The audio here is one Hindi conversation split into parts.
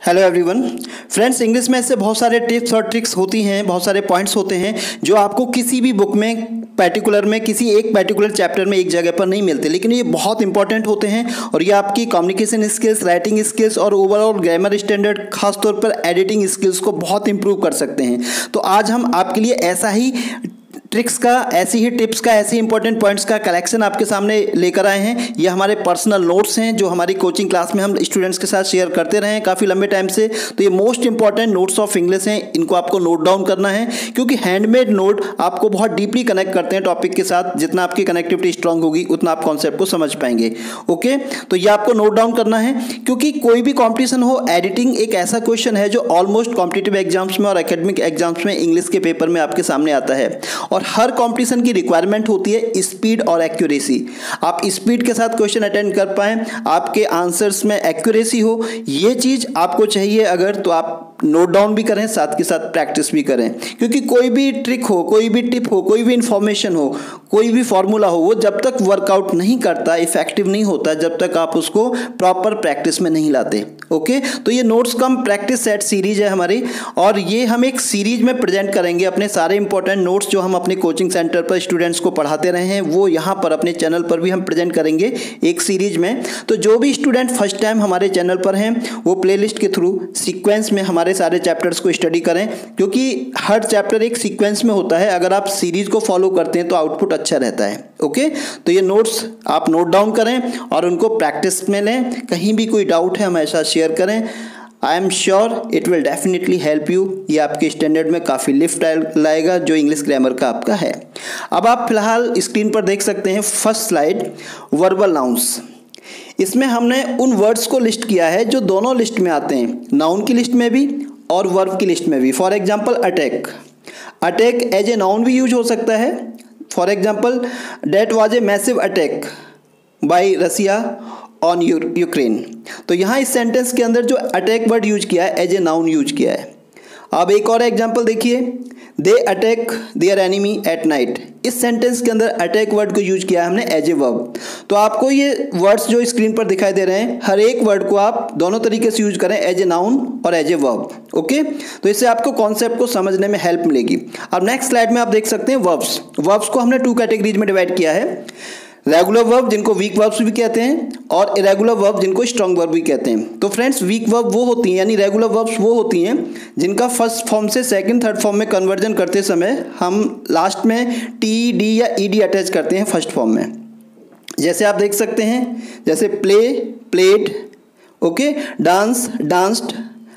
हेलो एवरीवन फ्रेंड्स, इंग्लिश में ऐसे बहुत सारे टिप्स और ट्रिक्स होती हैं, बहुत सारे पॉइंट्स होते हैं जो आपको किसी भी बुक में पर्टिकुलर में किसी एक पर्टिकुलर चैप्टर में एक जगह पर नहीं मिलते, लेकिन ये बहुत इंपॉर्टेंट होते हैं और ये आपकी कम्युनिकेशन स्किल्स, राइटिंग स्किल्स और ओवरऑल ग्रामर स्टैंडर्ड, खासतौर पर एडिटिंग स्किल्स को बहुत इंप्रूव कर सकते हैं। तो आज हम आपके लिए ऐसा ही ट्रिक्स का, ऐसी ही टिप्स का, ऐसे इंपॉर्टेंट पॉइंट्स का कलेक्शन आपके सामने लेकर आए हैं। ये हमारे पर्सनल नोट्स हैं जो हमारी कोचिंग क्लास में हम स्टूडेंट्स के साथ शेयर करते रहे हैं काफ़ी लंबे टाइम से। तो ये most important notes of English हैं, इनको आपको नोट डाउन करना है क्योंकि हैंडमेड नोट आपको बहुत डीपली कनेक्ट करते हैं टॉपिक के साथ। जितना आपकी कनेक्टिविटी स्ट्रांग होगी उतना आप कॉन्सेप्ट को समझ पाएंगे। ओके, तो ये आपको नोट डाउन करना है क्योंकि कोई भी कॉम्पिटिशन हो, एडिटिंग एक ऐसा क्वेश्चन है जो ऑलमोस्ट कॉम्पिटिटिव एग्जाम्स में और एकेडमिक एग्जाम्स में इंग्लिश के पेपर में आपके सामने आता है और हर कॉम्पिटिशन की रिक्वायरमेंट होती है स्पीड और एक्यूरेसी। आप स्पीड के साथ क्वेश्चन अटेंड कर पाएं, आपके आंसर्स में एक्यूरेसी हो, ये चीज़ आपको चाहिए। अगर तो आप नोट डाउन भी करें, साथ के साथ प्रैक्टिस भी करें क्योंकि कोई भी ट्रिक हो, कोई भी टिप हो, कोई भी इंफॉर्मेशन हो, कोई भी फॉर्मूला हो, वो जब तक वर्कआउट नहीं करता, इफेक्टिव नहीं होता जब तक आप उसको प्रॉपर प्रैक्टिस में नहीं लाते। ओके, तो ये नोट्स कम प्रैक्टिस सेट सीरीज है हमारी और ये हम एक सीरीज में प्रेजेंट करेंगे। अपने सारे इंपॉर्टेंट नोट्स जो हम अपने कोचिंग सेंटर पर स्टूडेंट्स को पढ़ाते रहे हैं वो यहाँ पर अपने चैनल पर भी हम प्रेजेंट करेंगे एक सीरीज में। तो जो भी स्टूडेंट फर्स्ट टाइम हमारे चैनल पर हैं वो प्लेलिस्ट के थ्रू सीक्वेंस में हमारे सारे चैप्टर्स को स्टडी करें क्योंकि हर चैप्टर एक सीक्वेंस में होता है। अगर आप सीरीज को फॉलो करते हैं तो आउटपुट अच्छा रहता है। ओके, तो ये नोट्स आप नोट डाउन करें और उनको प्रैक्टिस में लें। कहीं भी कोई डाउट है हमेशा शेयर करें। I am sure it will definitely help you. ये आपके स्टैंडर्ड में काफ़ी लिफ्ट लाएगा जो इंग्लिश ग्रामर का आपका है। अब आप फिलहाल स्क्रीन पर देख सकते हैं फर्स्ट स्लाइड, वर्बल नाउन्स। इसमें हमने उन वर्ड्स को लिस्ट किया है जो दोनों लिस्ट में आते हैं, नाउन की लिस्ट में भी और वर्ब की लिस्ट में भी। For example attack, attack as a noun भी यूज हो सकता है। For example that was a massive attack by Russia on Ukraine. तो यहाँ इस सेंटेंस के अंदर जो अटैक वर्ड यूज किया है एज ए नाउन यूज किया है। अब एक और एग्जाम्पल देखिए, they attack their enemy at night. इस सेंटेंस के अंदर अटैक वर्ड को यूज किया है हमने एज ए वर्ब। तो आपको ये वर्ड्स जो स्क्रीन पर दिखाई दे रहे हैं, हर एक वर्ड को आप दोनों तरीके से यूज करें, एज ए नाउन और एज ए वर्ब। ओके, तो इससे आपको कॉन्सेप्ट को समझने में हेल्प मिलेगी। अब नेक्स्ट स्लाइड में आप देख सकते हैं वर्ब्स। वर्ब्स को हमने 2 कैटेगरीज में डिवाइड किया है, रेगुलर वर्ब जिनको वीक वर्ब्स भी कहते हैं और इरेगुलर वर्ब जिनको स्ट्रॉन्ग वर्ब भी कहते हैं। तो फ्रेंड्स, वीक वर्ब वो होती हैं यानी रेगुलर वर्ब्स वो होती हैं जिनका फर्स्ट फॉर्म से सेकंड थर्ड फॉर्म में कन्वर्जन करते समय हम लास्ट में टी, डी या ईडी अटैच करते हैं फर्स्ट फॉर्म में। जैसे आप देख सकते हैं, जैसे play, played, okay, dance, danced,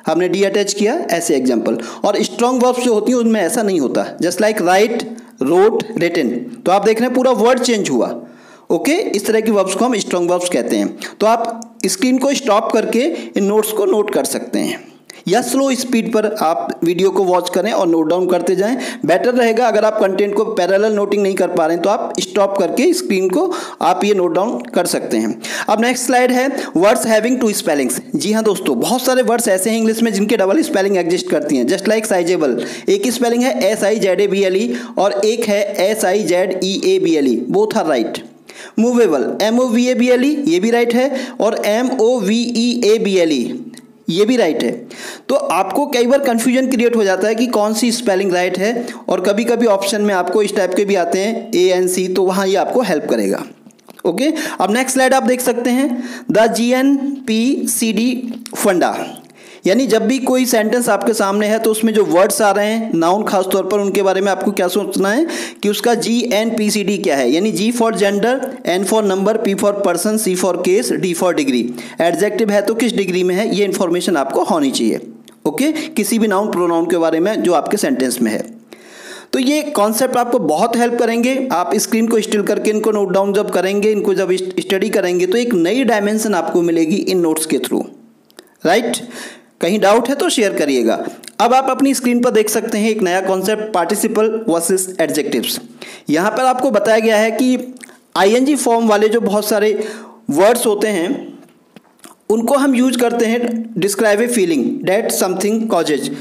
हमने डी अटैच किया, ऐसे एग्जाम्पल। और स्ट्रॉन्ग वर्ब्स जो होती हैं उनमें ऐसा नहीं होता, just like write, wrote, written. तो आप देख रहे हैं पूरा वर्ड चेंज हुआ। ओके, इस तरह की वर्ब्स को हम स्ट्रॉन्ग वर्ब्स कहते हैं। तो आप स्क्रीन को स्टॉप करके इन नोट्स को नोट कर सकते हैं या स्लो स्पीड पर आप वीडियो को वॉच करें और नोट डाउन करते जाएं। बेटर रहेगा अगर आप कंटेंट को पैरेलल नोटिंग नहीं कर पा रहे हैं तो आप स्टॉप करके स्क्रीन को आप ये नोट डाउन कर सकते हैं। अब नेक्स्ट स्लाइड है वर्ड्स हैविंग 2 स्पेलिंग्स। जी हाँ दोस्तों, बहुत सारे वर्ड्स ऐसे हैं इंग्लिश में जिनके डबल स्पेलिंग एग्जिस्ट करती हैं। जस्ट लाइक साइजेबल, एक ही स्पेलिंग है SIZABLE और एक है SIZEABLE, both are right. Movable, MOVABLE, ये भी राइट है और MOVEABLE, ये भी राइट है। तो आपको कई बार कंफ्यूजन क्रिएट हो जाता है कि कौन सी स्पेलिंग राइट है और कभी कभी ऑप्शन में आपको इस टाइप के भी आते हैं ANC, तो वहाँ ये आपको हेल्प करेगा। ओके, अब नेक्स्ट स्लाइड आप देख सकते हैं, द GNPCD फंडा। यानी जब भी कोई सेंटेंस आपके सामने है तो उसमें जो वर्ड्स आ रहे हैं नाउन खास तौर पर, उनके बारे में आपको क्या सोचना है कि उसका GNPCD क्या है। यानी G for gender, N for number, P for person, C for case, D for degree. Adjective है तो किस डिग्री में है, ये इन्फॉर्मेशन आपको होनी चाहिए। ओके, किसी भी नाउन प्रोनाउन के बारे में जो आपके सेंटेंस में है। तो ये कॉन्सेप्ट आपको बहुत हेल्प करेंगे। आप स्क्रीन को स्टिल करके इनको नोट डाउन जब करेंगे, इनको जब स्टडी करेंगे तो एक नई डायमेंशन आपको मिलेगी इन नोट्स के थ्रू, राइट। कहीं डाउट है तो शेयर करिएगा। अब आप अपनी स्क्रीन पर देख सकते हैं एक नया कॉन्सेप्ट, पार्टिसिपल वर्सेस एडजेक्टिव्स। यहाँ पर आपको बताया गया है कि ING फॉर्म वाले जो बहुत सारे वर्ड्स होते हैं उनको हम यूज करते हैं describe a feeling that something causes.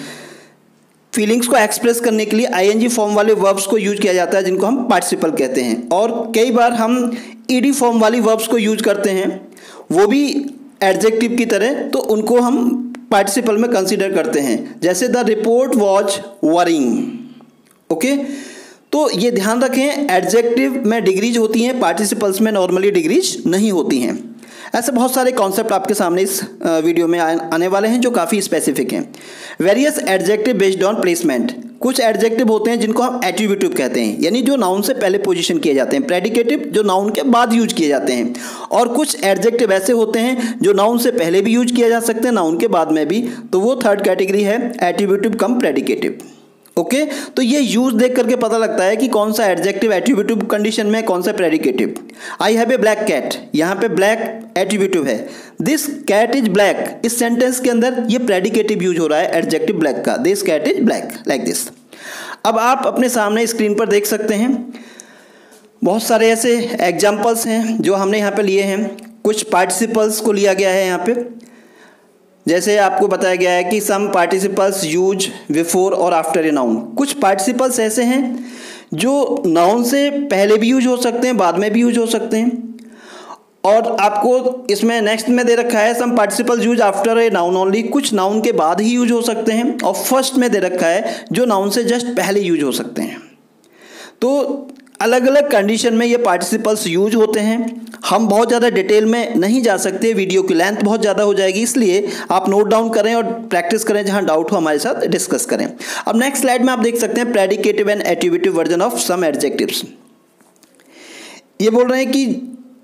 Feelings को एक्सप्रेस करने के लिए ING फॉर्म वाले वर्ब्स को यूज किया जाता है जिनको हम पार्टिसिपल कहते हैं। और कई बार हम ED फॉर्म वाली वर्ब्स को यूज करते हैं, वो भी एडजेक्टिव की तरह, तो उनको हम पार्टिसिपल में कंसीडर करते हैं, जैसे the report was worrying. Okay, तो ये ध्यान रखें, एडजेक्टिव में डिग्रीज होती हैं, पार्टिसिपल्स में नॉर्मली डिग्रीज नहीं होती हैं। ऐसे बहुत सारे कॉन्सेप्ट आपके सामने इस वीडियो में आने वाले हैं जो काफ़ी स्पेसिफिक हैं। Various adjective based on placement, कुछ एडजेक्टिव होते हैं जिनको हम एट्रीब्यूटिव कहते हैं, यानी जो नाउन से पहले पोजीशन किए जाते हैं, प्रेडिकेटिव जो नाउन के बाद यूज किए जाते हैं, और कुछ एडजेक्टिव ऐसे होते हैं जो नाउन से पहले भी यूज किया जा सकते हैं, नाउन के बाद में भी, तो वो थर्ड कैटेगरी है एट्रीब्यूटिव कम प्रेडिकेटिव। ओके, तो ये यूज देख करके पता लगता है कि कौन सा एडजेक्टिव एट्रीब्यूटिव कंडीशन में, कौन सा predicative. I have a black cat, यहाँ पे ब्लैक एट्रीब्यूटिव है। दिस कैट इज ब्लैक, इस सेंटेंस के अंदर ये प्रेडिकेटिव यूज हो रहा है एडजेक्टिव ब्लैक का, this cat is black, like this. अब आप अपने सामने स्क्रीन पर देख सकते हैं बहुत सारे ऐसे एग्जाम्पल्स हैं जो हमने यहाँ पे लिए हैं। कुछ पार्टिसिपल्स को लिया गया है यहाँ पे, जैसे आपको बताया गया है कि सम पार्टिसिपल्स यूज बिफोर और आफ्टर ए नाउन। कुछ पार्टिसिपल्स ऐसे हैं जो नाउन से पहले भी यूज हो सकते हैं, बाद में भी यूज हो सकते हैं। और आपको इसमें नेक्स्ट में दे रखा है some participles use after a noun only, कुछ नाउन के बाद ही यूज हो सकते हैं। और फर्स्ट में दे रखा है जो नाउन से जस्ट पहले यूज हो सकते हैं। तो अलग अलग कंडीशन में ये पार्टिसिपल्स यूज होते हैं। हम बहुत ज़्यादा डिटेल में नहीं जा सकते, वीडियो की लेंथ बहुत ज़्यादा हो जाएगी, इसलिए आप नोट डाउन करें और प्रैक्टिस करें, जहां डाउट हो हमारे साथ डिस्कस करें। अब नेक्स्ट स्लाइड में आप देख सकते हैं predicative and attributive version of some adjectives. ये बोल रहे हैं कि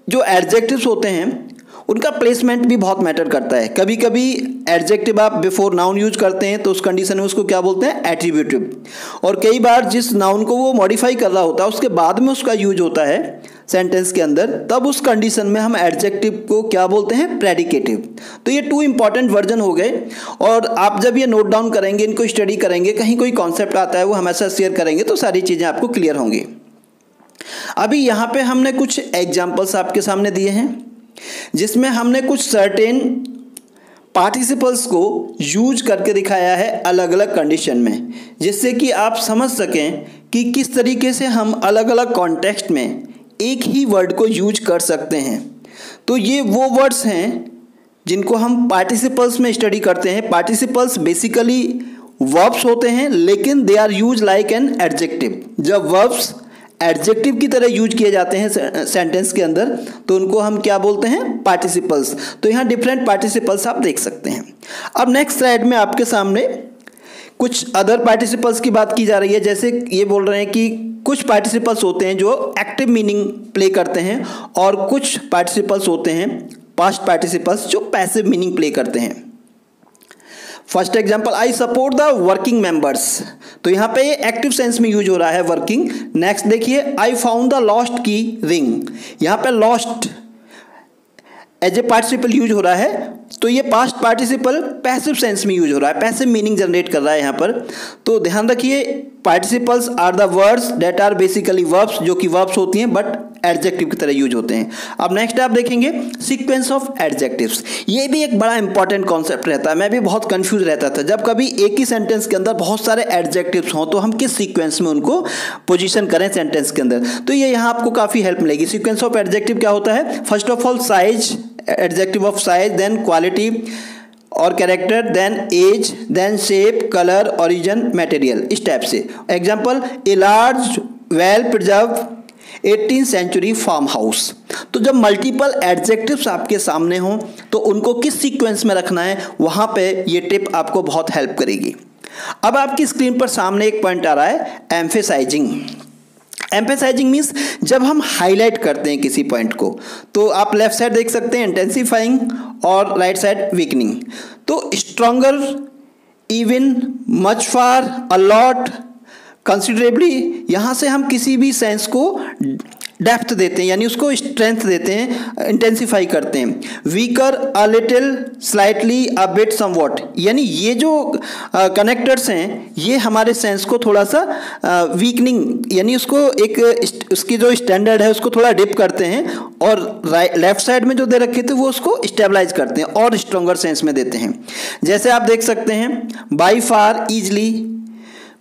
जो एडजेक्टिव्स होते हैं उनका प्लेसमेंट भी बहुत मैटर करता है। कभी कभी एडजेक्टिव आप बिफोर नाउन यूज करते हैं तो उस कंडीशन में उसको क्या बोलते हैं, एट्रीब्यूटिव। और कई बार जिस नाउन को वो मॉडिफाई कर रहा होता है उसके बाद में उसका यूज होता है सेंटेंस के अंदर, तब उस कंडीशन में हम एडजेक्टिव को क्या बोलते हैं, प्रेडिकेटिव। तो ये 2 इंपॉर्टेंट वर्जन हो गए। और आप जब ये नोट डाउन करेंगे, इनको स्टडी करेंगे, कहीं कोई कॉन्सेप्ट आता है वो हमारे साथ शेयर करेंगे तो सारी चीज़ें आपको क्लियर होंगी। अभी यहाँ पे हमने कुछ एग्जाम्पल्स आपके सामने दिए हैं जिसमें हमने कुछ सर्टेन पार्टिसिपल्स को यूज करके दिखाया है अलग अलग कंडीशन में, जिससे कि आप समझ सकें कि किस तरीके से हम अलग अलग कॉन्टेक्स्ट में एक ही वर्ड को यूज कर सकते हैं। तो ये वो वर्ड्स हैं जिनको हम पार्टिसिपल्स में स्टडी करते हैं। पार्टिसिपल्स बेसिकली वर्ब्स होते हैं, लेकिन they are use like an adjective. जब वर्ब्स एडजेक्टिव की तरह यूज किए जाते हैं सेंटेंस के अंदर तो उनको हम क्या बोलते हैं, पार्टिसिपल्स। तो यहाँ डिफरेंट पार्टिसिपल्स आप देख सकते हैं। अब नेक्स्ट स्लाइड में आपके सामने कुछ अदर पार्टिसिपल्स की बात की जा रही है। जैसे ये बोल रहे हैं कि कुछ पार्टिसिपल्स होते हैं जो एक्टिव मीनिंग प्ले करते हैं और कुछ पार्टिसिपल्स होते हैं पास्ट पार्टिसिपल्स जो पैसिव मीनिंग प्ले करते हैं। First example, I support the working members, तो यहाँ पे एक्टिव सेंस में यूज हो रहा है वर्किंग। नेक्स्ट देखिए, I found the lost key ring, यहाँ पे lost as a participle use हो रहा है, तो ये पास्ट पार्टिसिपल पैसिव सेंस में यूज हो रहा है, पैसिव मीनिंग जनरेट कर रहा है यहाँ पर। तो ध्यान रखिए, participles are the words that are basically verbs, जो कि वर्ब्स होती हैं बट एडजेक्टिव की तरह यूज होते हैं। अब नेक्स्ट आप देखेंगे सीक्वेंस ऑफ एडजेक्टिव्स। ये भी एक बड़ा इंपॉर्टेंट कॉन्सेप्ट रहता है। मैं भी बहुत कंफ्यूज रहता था जब कभी एक ही सेंटेंस के अंदर बहुत सारे एडजेक्टिव्स हों तो हम किस सीक्वेंस में उनको पोजीशन करें सेंटेंस के अंदर। तो ये यहाँ आपको काफ़ी हेल्प मिलेगी। सीक्वेंस ऑफ एडजेक्टिव क्या होता है, first of all size, adjective of size, then quality और character, then age, then shape, colour, origin, material, इस टाइप से। Example, a large well preserve 18th century farm house. तो जब मल्टीपल एडजेक्टिव्स आपके सामने हों तो उनको किस सीक्वेंस में रखना है, वहाँ पे ये टिप आपको बहुत हेल्प करेगी। अब आपकी स्क्रीन पर सामने एक पॉइंट आ रहा है, एम्फेसाइजिंग। एम्फेसाइजिंग मीन्स जब हम हाईलाइट करते हैं किसी पॉइंट को, तो आप लेफ्ट साइड देख सकते हैं इंटेंसिफाइंग और राइट साइड वीकनिंग। तो stronger, even, much far, a lot, considerably, यहाँ से हम किसी भी सेंस को डेप्थ देते हैं, यानी उसको स्ट्रेंथ देते हैं, इंटेंसिफाई करते हैं। Weaker, a little, slightly, a bit, somewhat, यानी ये जो कनेक्टर्स हैं ये हमारे सेंस को थोड़ा सा वीकनिंग, यानी उसको एक उसकी जो स्टैंडर्ड है उसको थोड़ा डिप करते हैं, और लेफ्ट साइड में जो दे रखे थे वो उसको स्टेबलाइज करते हैं और स्ट्रॉन्गर सेंस में देते हैं। जैसे आप देख सकते हैं, बाई फार, ईजली,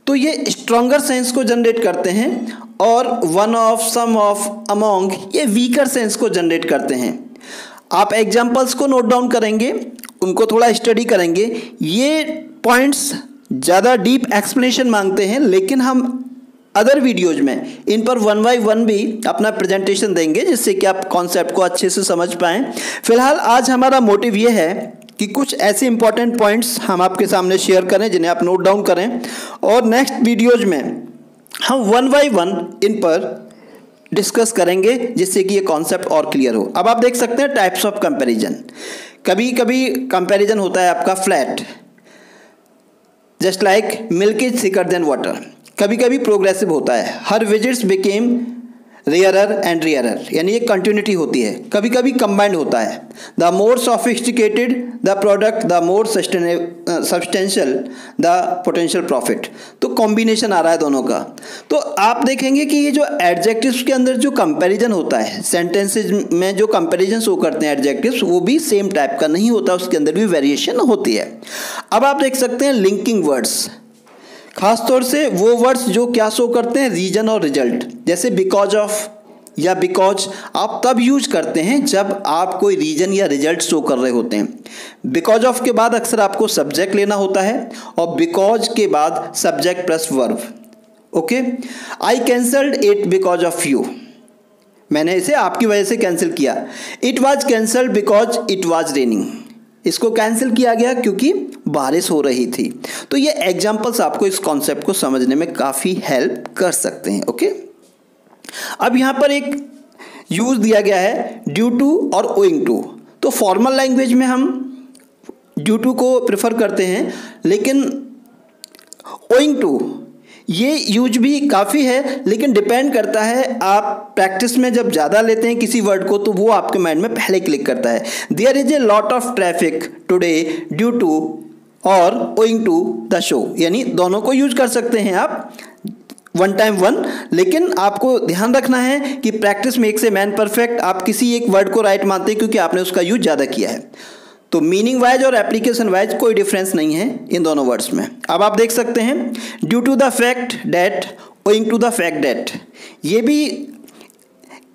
तो ये स्ट्रॉन्गर सेंस को जनरेट करते हैं, और one of, some of, among, ये वीकर सेंस को जनरेट करते हैं। आप एग्जाम्पल्स को नोट डाउन करेंगे, उनको थोड़ा स्टडी करेंगे। ये पॉइंट्स ज़्यादा डीप एक्सप्लेनेशन मांगते हैं, लेकिन हम अदर वीडियोज में इन पर 1 बाय 1 भी अपना प्रेजेंटेशन देंगे, जिससे कि आप कॉन्सेप्ट को अच्छे से समझ पाएँ। फिलहाल आज हमारा मोटिव ये है कि कुछ ऐसे इंपॉर्टेंट पॉइंट्स हम आपके सामने शेयर करें जिन्हें आप नोट डाउन करें, और नेक्स्ट वीडियोज में हम 1 बाय 1 इन पर डिस्कस करेंगे, जिससे कि ये कॉन्सेप्ट और क्लियर हो। अब आप देख सकते हैं टाइप्स ऑफ कंपैरिजन। कभी कभी कंपैरिजन होता है आपका flat, just like milk is thicker than water. कभी कभी प्रोग्रेसिव होता है, her visits became rarer and rarer, यानी ये कंटिन्यूटी होती है। कभी कभी कंबाइंड होता है, the more sophisticated the product the more substantial the potential profit. तो कॉम्बिनेशन आ रहा है दोनों का। तो आप देखेंगे कि ये जो एडजेक्टिव्स के अंदर जो कंपैरिजन होता है, सेंटेंसेज में जो कंपैरिजन शो करते हैं एडजेक्टिव्स, वो भी सेम टाइप का नहीं होता, उसके अंदर भी वेरिएशन होती है। अब आप देख सकते हैं लिंकिंग वर्ड्स, खासतौर से वो वर्ड्स जो क्या शो करते हैं, रीजन और रिजल्ट। जैसे बिकॉज ऑफ या बिकॉज आप तब यूज करते हैं जब आप कोई रीजन या रिजल्ट शो कर रहे होते हैं। बिकॉज ऑफ के बाद अक्सर आपको सब्जेक्ट लेना होता है, और बिकॉज के बाद subject plus verb. Okay, I cancelled it because of you, मैंने इसे आपकी वजह से कैंसिल किया। It was cancelled because it was raining, इसको कैंसिल किया गया क्योंकि बारिश हो रही थी। तो ये एग्जाम्पल्स आपको इस कॉन्सेप्ट को समझने में काफ़ी हेल्प कर सकते हैं। ओके, अब यहाँ पर एक यूज दिया गया है ड्यू टू और ओइंग टू। तो फॉर्मल लैंग्वेज में हम ड्यू टू को प्रेफर करते हैं, लेकिन ओइंग टू ये यूज भी काफ़ी है, लेकिन डिपेंड करता है आप प्रैक्टिस में जब ज़्यादा लेते हैं किसी वर्ड को, तो वो आपके माइंड में पहले क्लिक करता है। There is a lot of traffic today due to और ओइंग टू द शो, यानी दोनों को यूज कर सकते हैं आप 1 टाइम 1, लेकिन आपको ध्यान रखना है कि प्रैक्टिस में एक से मैन परफेक्ट आप किसी एक वर्ड को राइट मानते हैं क्योंकि आपने उसका यूज ज़्यादा किया है। तो मीनिंग वाइज और एप्लीकेशन वाइज कोई डिफरेंस नहीं है इन दोनों वर्ड्स में। अब आप देख सकते हैं due to the fact that, owing to the fact that, ये भी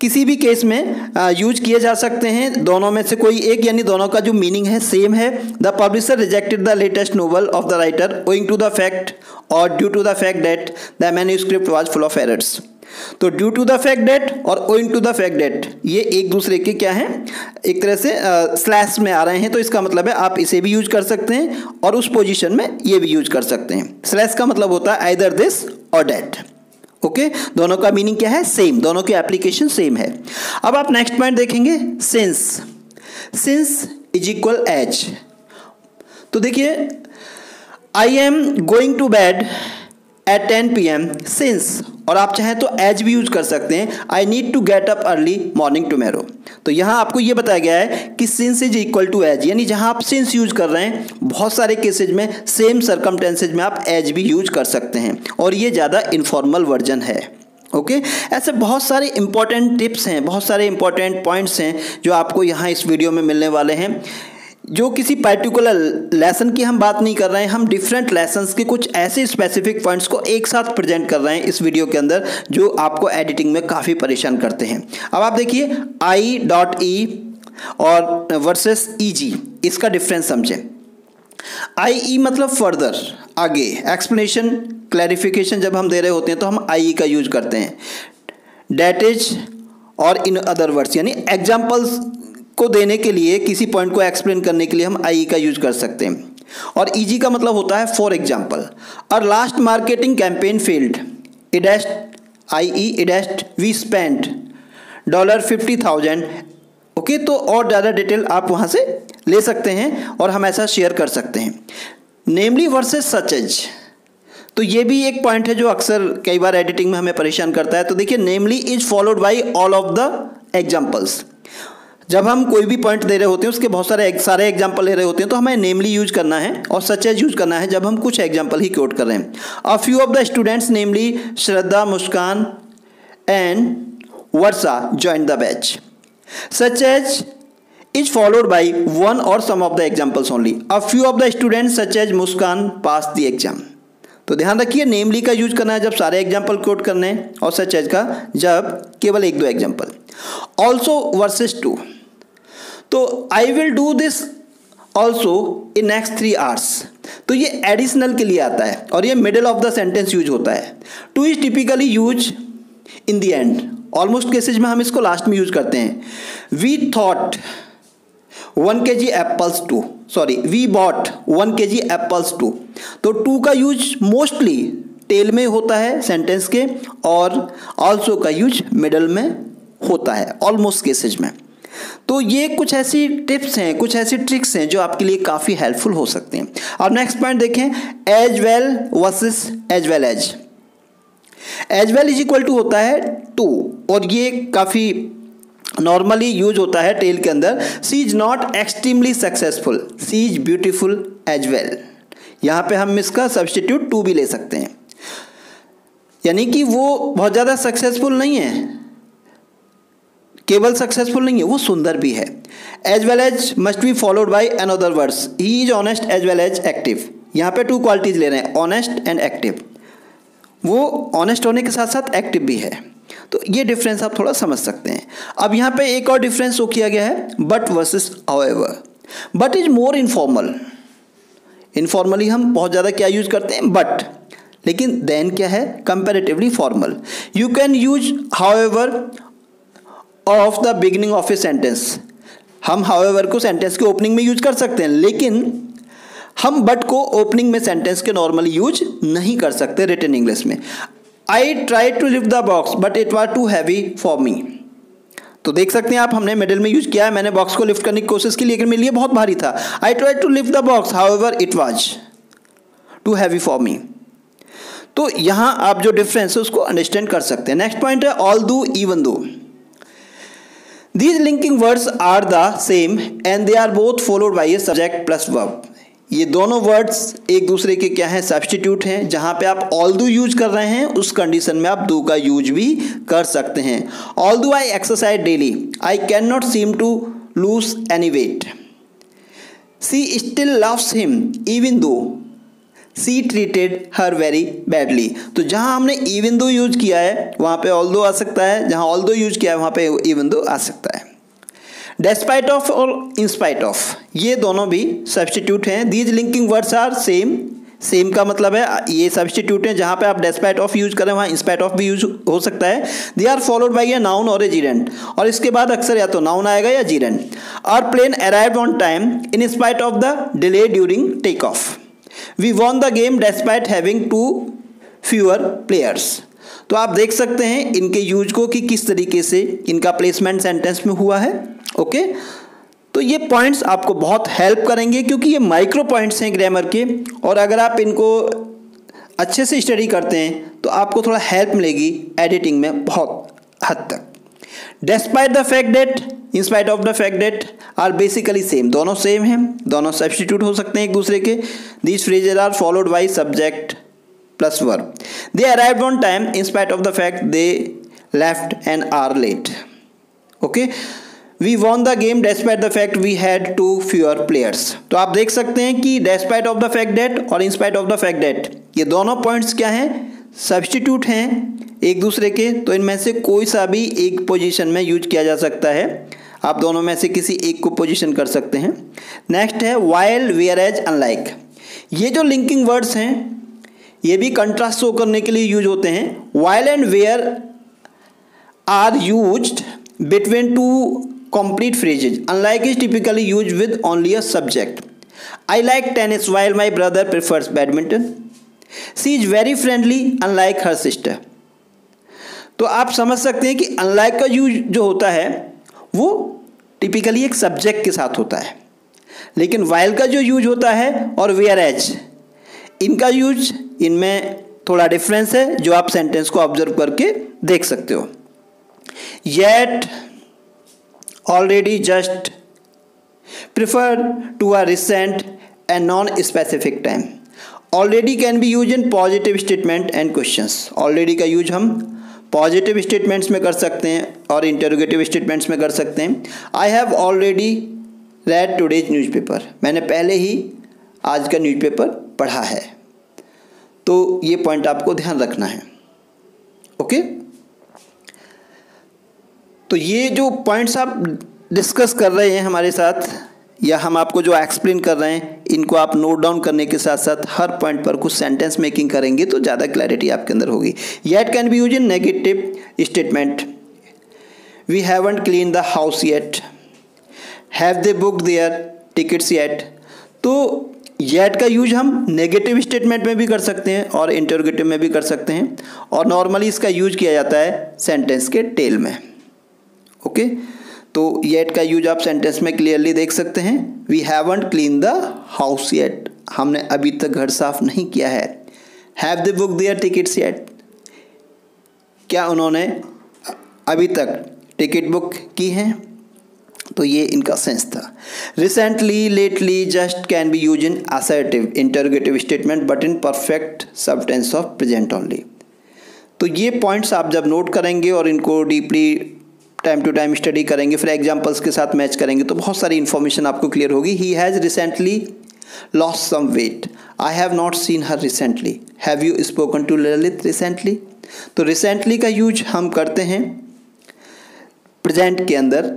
किसी भी केस में यूज किए जा सकते हैं, दोनों में से कोई एक, यानी दोनों का जो मीनिंग है सेम है। The publisher rejected the latest novel of the writer owing to the fact और due to the fact that the manuscript was full of errors. तो due to the fact that और owing to the fact that ये एक दूसरे के क्या हैं, एक तरह से स्लैश में आ रहे हैं। तो इसका मतलब है आप इसे भी यूज कर सकते हैं और उस पोजीशन में ये भी यूज कर सकते हैं। स्लैश का मतलब होता है आइदर दिस और डेट। ओके, दोनों का मीनिंग क्या है, सेम, दोनों की एप्लीकेशन सेम है। अब आप नेक्स्ट पॉइंट देखेंगे since. Since is equal as. तो देखिए I am going to bed at 10 PM since, और आप चाहें तो एज भी यूज कर सकते हैं, I need to get up early morning tomorrow. तो यहाँ आपको ये बताया गया है कि since is equal to as, यानी जहाँ आप सिंस यूज कर रहे हैं बहुत सारे केसेज में सेम सर्कमटेंसेज में आप एज भी यूज कर सकते हैं, और ये ज़्यादा इनफॉर्मल वर्जन है। ओके, ऐसे बहुत सारे इंपॉर्टेंट टिप्स हैं, बहुत सारे इंपॉर्टेंट पॉइंट्स हैं जो आपको यहाँ इस वीडियो में मिलने वाले हैं। जो किसी पर्टिकुलर लेसन की हम बात नहीं कर रहे हैं, हम डिफरेंट लेसन्स के कुछ ऐसे स्पेसिफिक पॉइंट्स को एक साथ प्रेजेंट कर रहे हैं इस वीडियो के अंदर, जो आपको एडिटिंग में काफ़ी परेशान करते हैं। अब आप देखिए I.E और वर्सेस EG, इसका डिफरेंस समझें। I.E मतलब फर्दर, आगे, एक्सप्लेनेशन, क्लैरिफिकेशन जब हम दे रहे होते हैं तो हम I.E का यूज करते हैं। डेट इज और इन अदर वर्ड्स, यानी एग्जाम्पल्स को देने के लिए, किसी पॉइंट को एक्सप्लेन करने के लिए हम आई का यूज कर सकते हैं। और ईजी का मतलब होता है फॉर एग्जाम्पल, और लास्ट मार्केटिंग कैंपेन फेल्ड, इडेस्ट आई इडेस्ट वी स्पेंट $50,000। ओके, तो और ज़्यादा डिटेल आप वहाँ से ले सकते हैं और हम ऐसा शेयर कर सकते हैं। नेमली वर्सेस सच एज, तो ये भी एक पॉइंट है जो अक्सर कई बार एडिटिंग में हमें परेशान करता है। तो देखिए namely is followed by all of the examples. जब हम कोई भी पॉइंट दे रहे होते हैं उसके बहुत सारे एग्जाम्पल ले रहे होते हैं, तो हमें नेमली यूज करना है और सच एज यूज करना है जब हम कुछ एग्जाम्पल ही कोट कर रहे हैं। A few of the students namely Shraddha, Muskan and Varsha join the batch. Such as is followed by one or some of the examples only. A few of the students such as Muskan passed the exam. तो ध्यान रखिए नेमली का यूज करना है जब सारे एग्जाम्पल कोट करने हैं, और सच एज का जब केवल एक दो एग्जाम्पल। ऑल्सो वर्सेस टू, तो I will do this also in next 3 hours, तो ये एडिशनल के लिए आता है और ये middle of the sentence use होता है। Too is typically use in the end, almost cases में हम इसको लास्ट में यूज करते हैं। We thought 1 kg apples too, sorry we bought 1 kg apples too, तो टू का यूज मोस्टली टेल में होता है सेंटेंस के, और ऑल्सो का यूज मिडल में होता है ऑलमोस्ट केसेज में। तो ये कुछ ऐसी टिप्स हैं, कुछ ऐसी ट्रिक्स हैं जो आपके लिए काफ़ी हेल्पफुल हो सकती हैं। और नेक्स्ट पॉइंट देखें, as well versus as well as. As well is equal to होता है टू, और ये काफ़ी नॉर्मली यूज होता है टेल के अंदर। She is not extremely successful, she is beautiful as well. यहाँ पे हम इसका सब्सटीट्यूट टू भी ले सकते हैं, यानी कि वो बहुत ज़्यादा सक्सेसफुल नहीं है, केवल सक्सेसफुल नहीं है, वो सुंदर भी है। As well as must be followed by another words, he is honest as well as active. यहाँ पे 2 क्वालिटीज ले रहे हैं, ऑनेस्ट एंड एक्टिव। वो ऑनेस्ट होने के साथ साथ एक्टिव भी है, तो ये डिफरेंस आप थोड़ा समझ सकते हैं। अब यहाँ पे एक और डिफरेंस वो किया गया है, but versus however. But is more informal, informally हम बहुत ज़्यादा क्या यूज करते हैं, बट, लेकिन देन क्या है, comparatively formal. You can use however of the beginning of a sentence, हम हाउएवर को सेंटेंस के ओपनिंग में यूज कर सकते हैं, लेकिन हम बट को ओपनिंग में सेंटेंस के नॉर्मली यूज नहीं कर सकते रिटन इंग्लिश में। I try to lift the box but it was too heavy for me, तो देख सकते हैं आप, हमने मिडिल में यूज किया है, मैंने बॉक्स को लिफ्ट करने की कोशिश की लेकिन मेरे लिए बहुत भारी था। I try to lift the box however it was too heavy for me. तो यहाँ आप जो डिफरेंस है उसको अंडरस्टैंड कर सकते हैं। नेक्स्ट पॉइंट है ऑल दो even though. These linking words are the same and they are both followed by a subject plus verb. ये दोनों वर्ड्स एक दूसरे के क्या हैं, सब्स्टिट्यूट हैं। जहाँ पे आप although यूज कर रहे हैं उस कंडीशन में आप do का यूज भी कर सकते हैं। Although I exercise daily, I cannot seem to lose any weight. She still loves him even though C treated her very badly. तो जहाँ हमने इवन दो यूज किया है वहाँ पे ऑल दो आ सकता है, जहाँ ऑल दो यूज किया है वहाँ पे इवन दो आ सकता है। डेस्पाइट ऑफ और इंस्पाइट ऑफ, ये दोनों भी सब्स्टिट्यूट हैं। These linking words are same, same का मतलब है ये सब्स्टिट्यूट हैं। जहाँ पे आप डेस्पाइट ऑफ यूज करें वहाँ इंस्पाइट ऑफ भी यूज हो सकता है। They are followed by a noun और ए जीरेंड, और इसके बाद अक्सर या तो नाउन आएगा या gerund. Our plane arrived on time in spite of the delay during take off. We won the game despite having 2 fewer players। तो आप देख सकते हैं इनके यूज को कि किस तरीके से इनका प्लेसमेंट सेंटेंस में हुआ है। ओके, तो ये पॉइंट्स आपको बहुत हेल्प करेंगे क्योंकि ये माइक्रो पॉइंट्स हैं ग्रामर के, और अगर आप इनको अच्छे से स्टडी करते हैं तो आपको थोड़ा हेल्प मिलेगी एडिटिंग में बहुत हद तक। Despite the fact that, in spite of the fact that are basically same, दोनों सेम हैं, दोनों सब्स्टिट्यूट हो सकते हैं एक दूसरे के। These phrases are followed by subject plus verb. They arrived on time in spite of the fact they left and are late. Okay, we won the game despite the fact we had 2 fewer players. तो आप देख सकते हैं कि despite of the fact that और in spite of the fact that, ये दोनों पॉइंट्स क्या हैं, सब्स्टिट्यूट हैं एक दूसरे के। तो इनमें से कोई सा भी एक पोजीशन में यूज किया जा सकता है, आप दोनों में से किसी एक को पोजीशन कर सकते हैं। नेक्स्ट है वाइल, वेयर एज, अनलाइक। ये जो लिंकिंग वर्ड्स हैं ये भी कंट्रास्ट शो करने के लिए यूज होते हैं। While and where are used between 2 complete phrases. Unlike is typically used with only a subject. I like tennis while my brother prefers badminton. She is very friendly unlike her sister. तो आप समझ सकते हैं कि unlike का यूज जो होता है वो टिपिकली एक सब्जेक्ट के साथ होता है, लेकिन while का जो यूज होता है और whereas इनका यूज, इनमें थोड़ा डिफरेंस है जो आप सेंटेंस को ऑब्जर्व करके देख सकते हो। Yet, already, just, prefer to a recent and non-specific time. Already can be used in positive statement and questions. Already का यूज हम पॉजिटिव स्टेटमेंट्स में कर सकते हैं और इंटरोगेटिव स्टेटमेंट्स में कर सकते हैं। I have already red today's newspaper, मैंने पहले ही आज का न्यूज़पेपर पढ़ा है। तो ये पॉइंट आपको ध्यान रखना है। ओके, तो ये जो पॉइंट्स आप डिस्कस कर रहे हैं हमारे साथ या हम आपको जो एक्सप्लेन कर रहे हैं इनको आप नोट डाउन करने के साथ साथ हर पॉइंट पर कुछ सेंटेंस मेकिंग करेंगे तो ज़्यादा क्लैरिटी आपके अंदर होगी। Yet can be use in negative statement. We haven't clean the house yet. Have they book their tickets yet. तो येट का यूज हम नेगेटिव स्टेटमेंट में भी कर सकते हैं और इंटरोगेटिव में भी कर सकते हैं और नॉर्मली इसका यूज किया जाता है सेंटेंस के टेल में। ओके, तो येट का यूज आप सेंटेंस में क्लियरली देख सकते हैं। We haven't clean the house yet, हमने अभी तक घर साफ नहीं किया है। Have they book their tickets yet, क्या उन्होंने अभी तक टिकट बुक की हैं? तो ये इनका सेंस था। Recently, lately, just can be use in assertive interrogative statement but in perfect sub tense of present only. तो ये पॉइंट्स आप जब नोट करेंगे और इनको deeply time to time study करेंगे, फिर एग्जाम्पल्स के साथ मैच करेंगे तो बहुत सारी इन्फॉर्मेशन आपको क्लियर होगी। He has recently lost some weight. I have not seen her recently. Have you spoken to Lalit recently? तो रिसेंटली का यूज हम करते हैं प्रेजेंट के अंदर,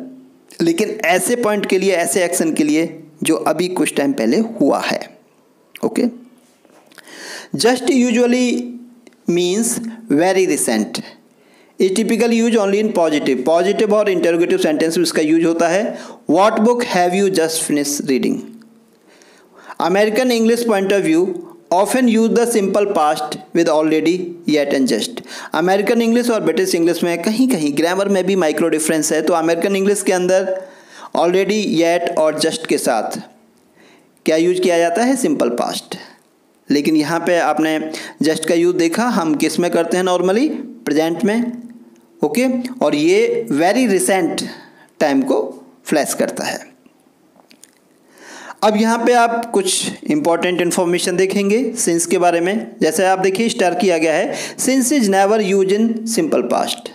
लेकिन ऐसे पॉइंट के लिए, ऐसे एक्शन के लिए जो अभी कुछ टाइम पहले हुआ है। Okay, just usually means very recent. Is typical use only in positive. Positive और इंटरोगेटिव सेंटेंस में इसका यूज होता है। What book have you just finish reading? American English point of view often use the simple past with already, yet and just. American English और ब्रिटिश इंग्लिश में कहीं कहीं ग्रामर में भी माइक्रो डिफरेंस है। तो अमेरिकन इंग्लिश के अंदर ऑलरेडी, येट और जस्ट के साथ क्या यूज किया जाता है? Simple past. लेकिन यहाँ पे आपने जस्ट का यूज देखा, हम किस में करते हैं? नॉर्मली प्रेजेंट में। ओके, और ये वेरी रिसेंट टाइम को फ्लैश करता है। अब यहाँ पे आप कुछ इंपॉर्टेंट इन्फॉर्मेशन देखेंगे सिंस के बारे में। जैसे आप देखिए स्टार किया गया है, since is never use in simple past.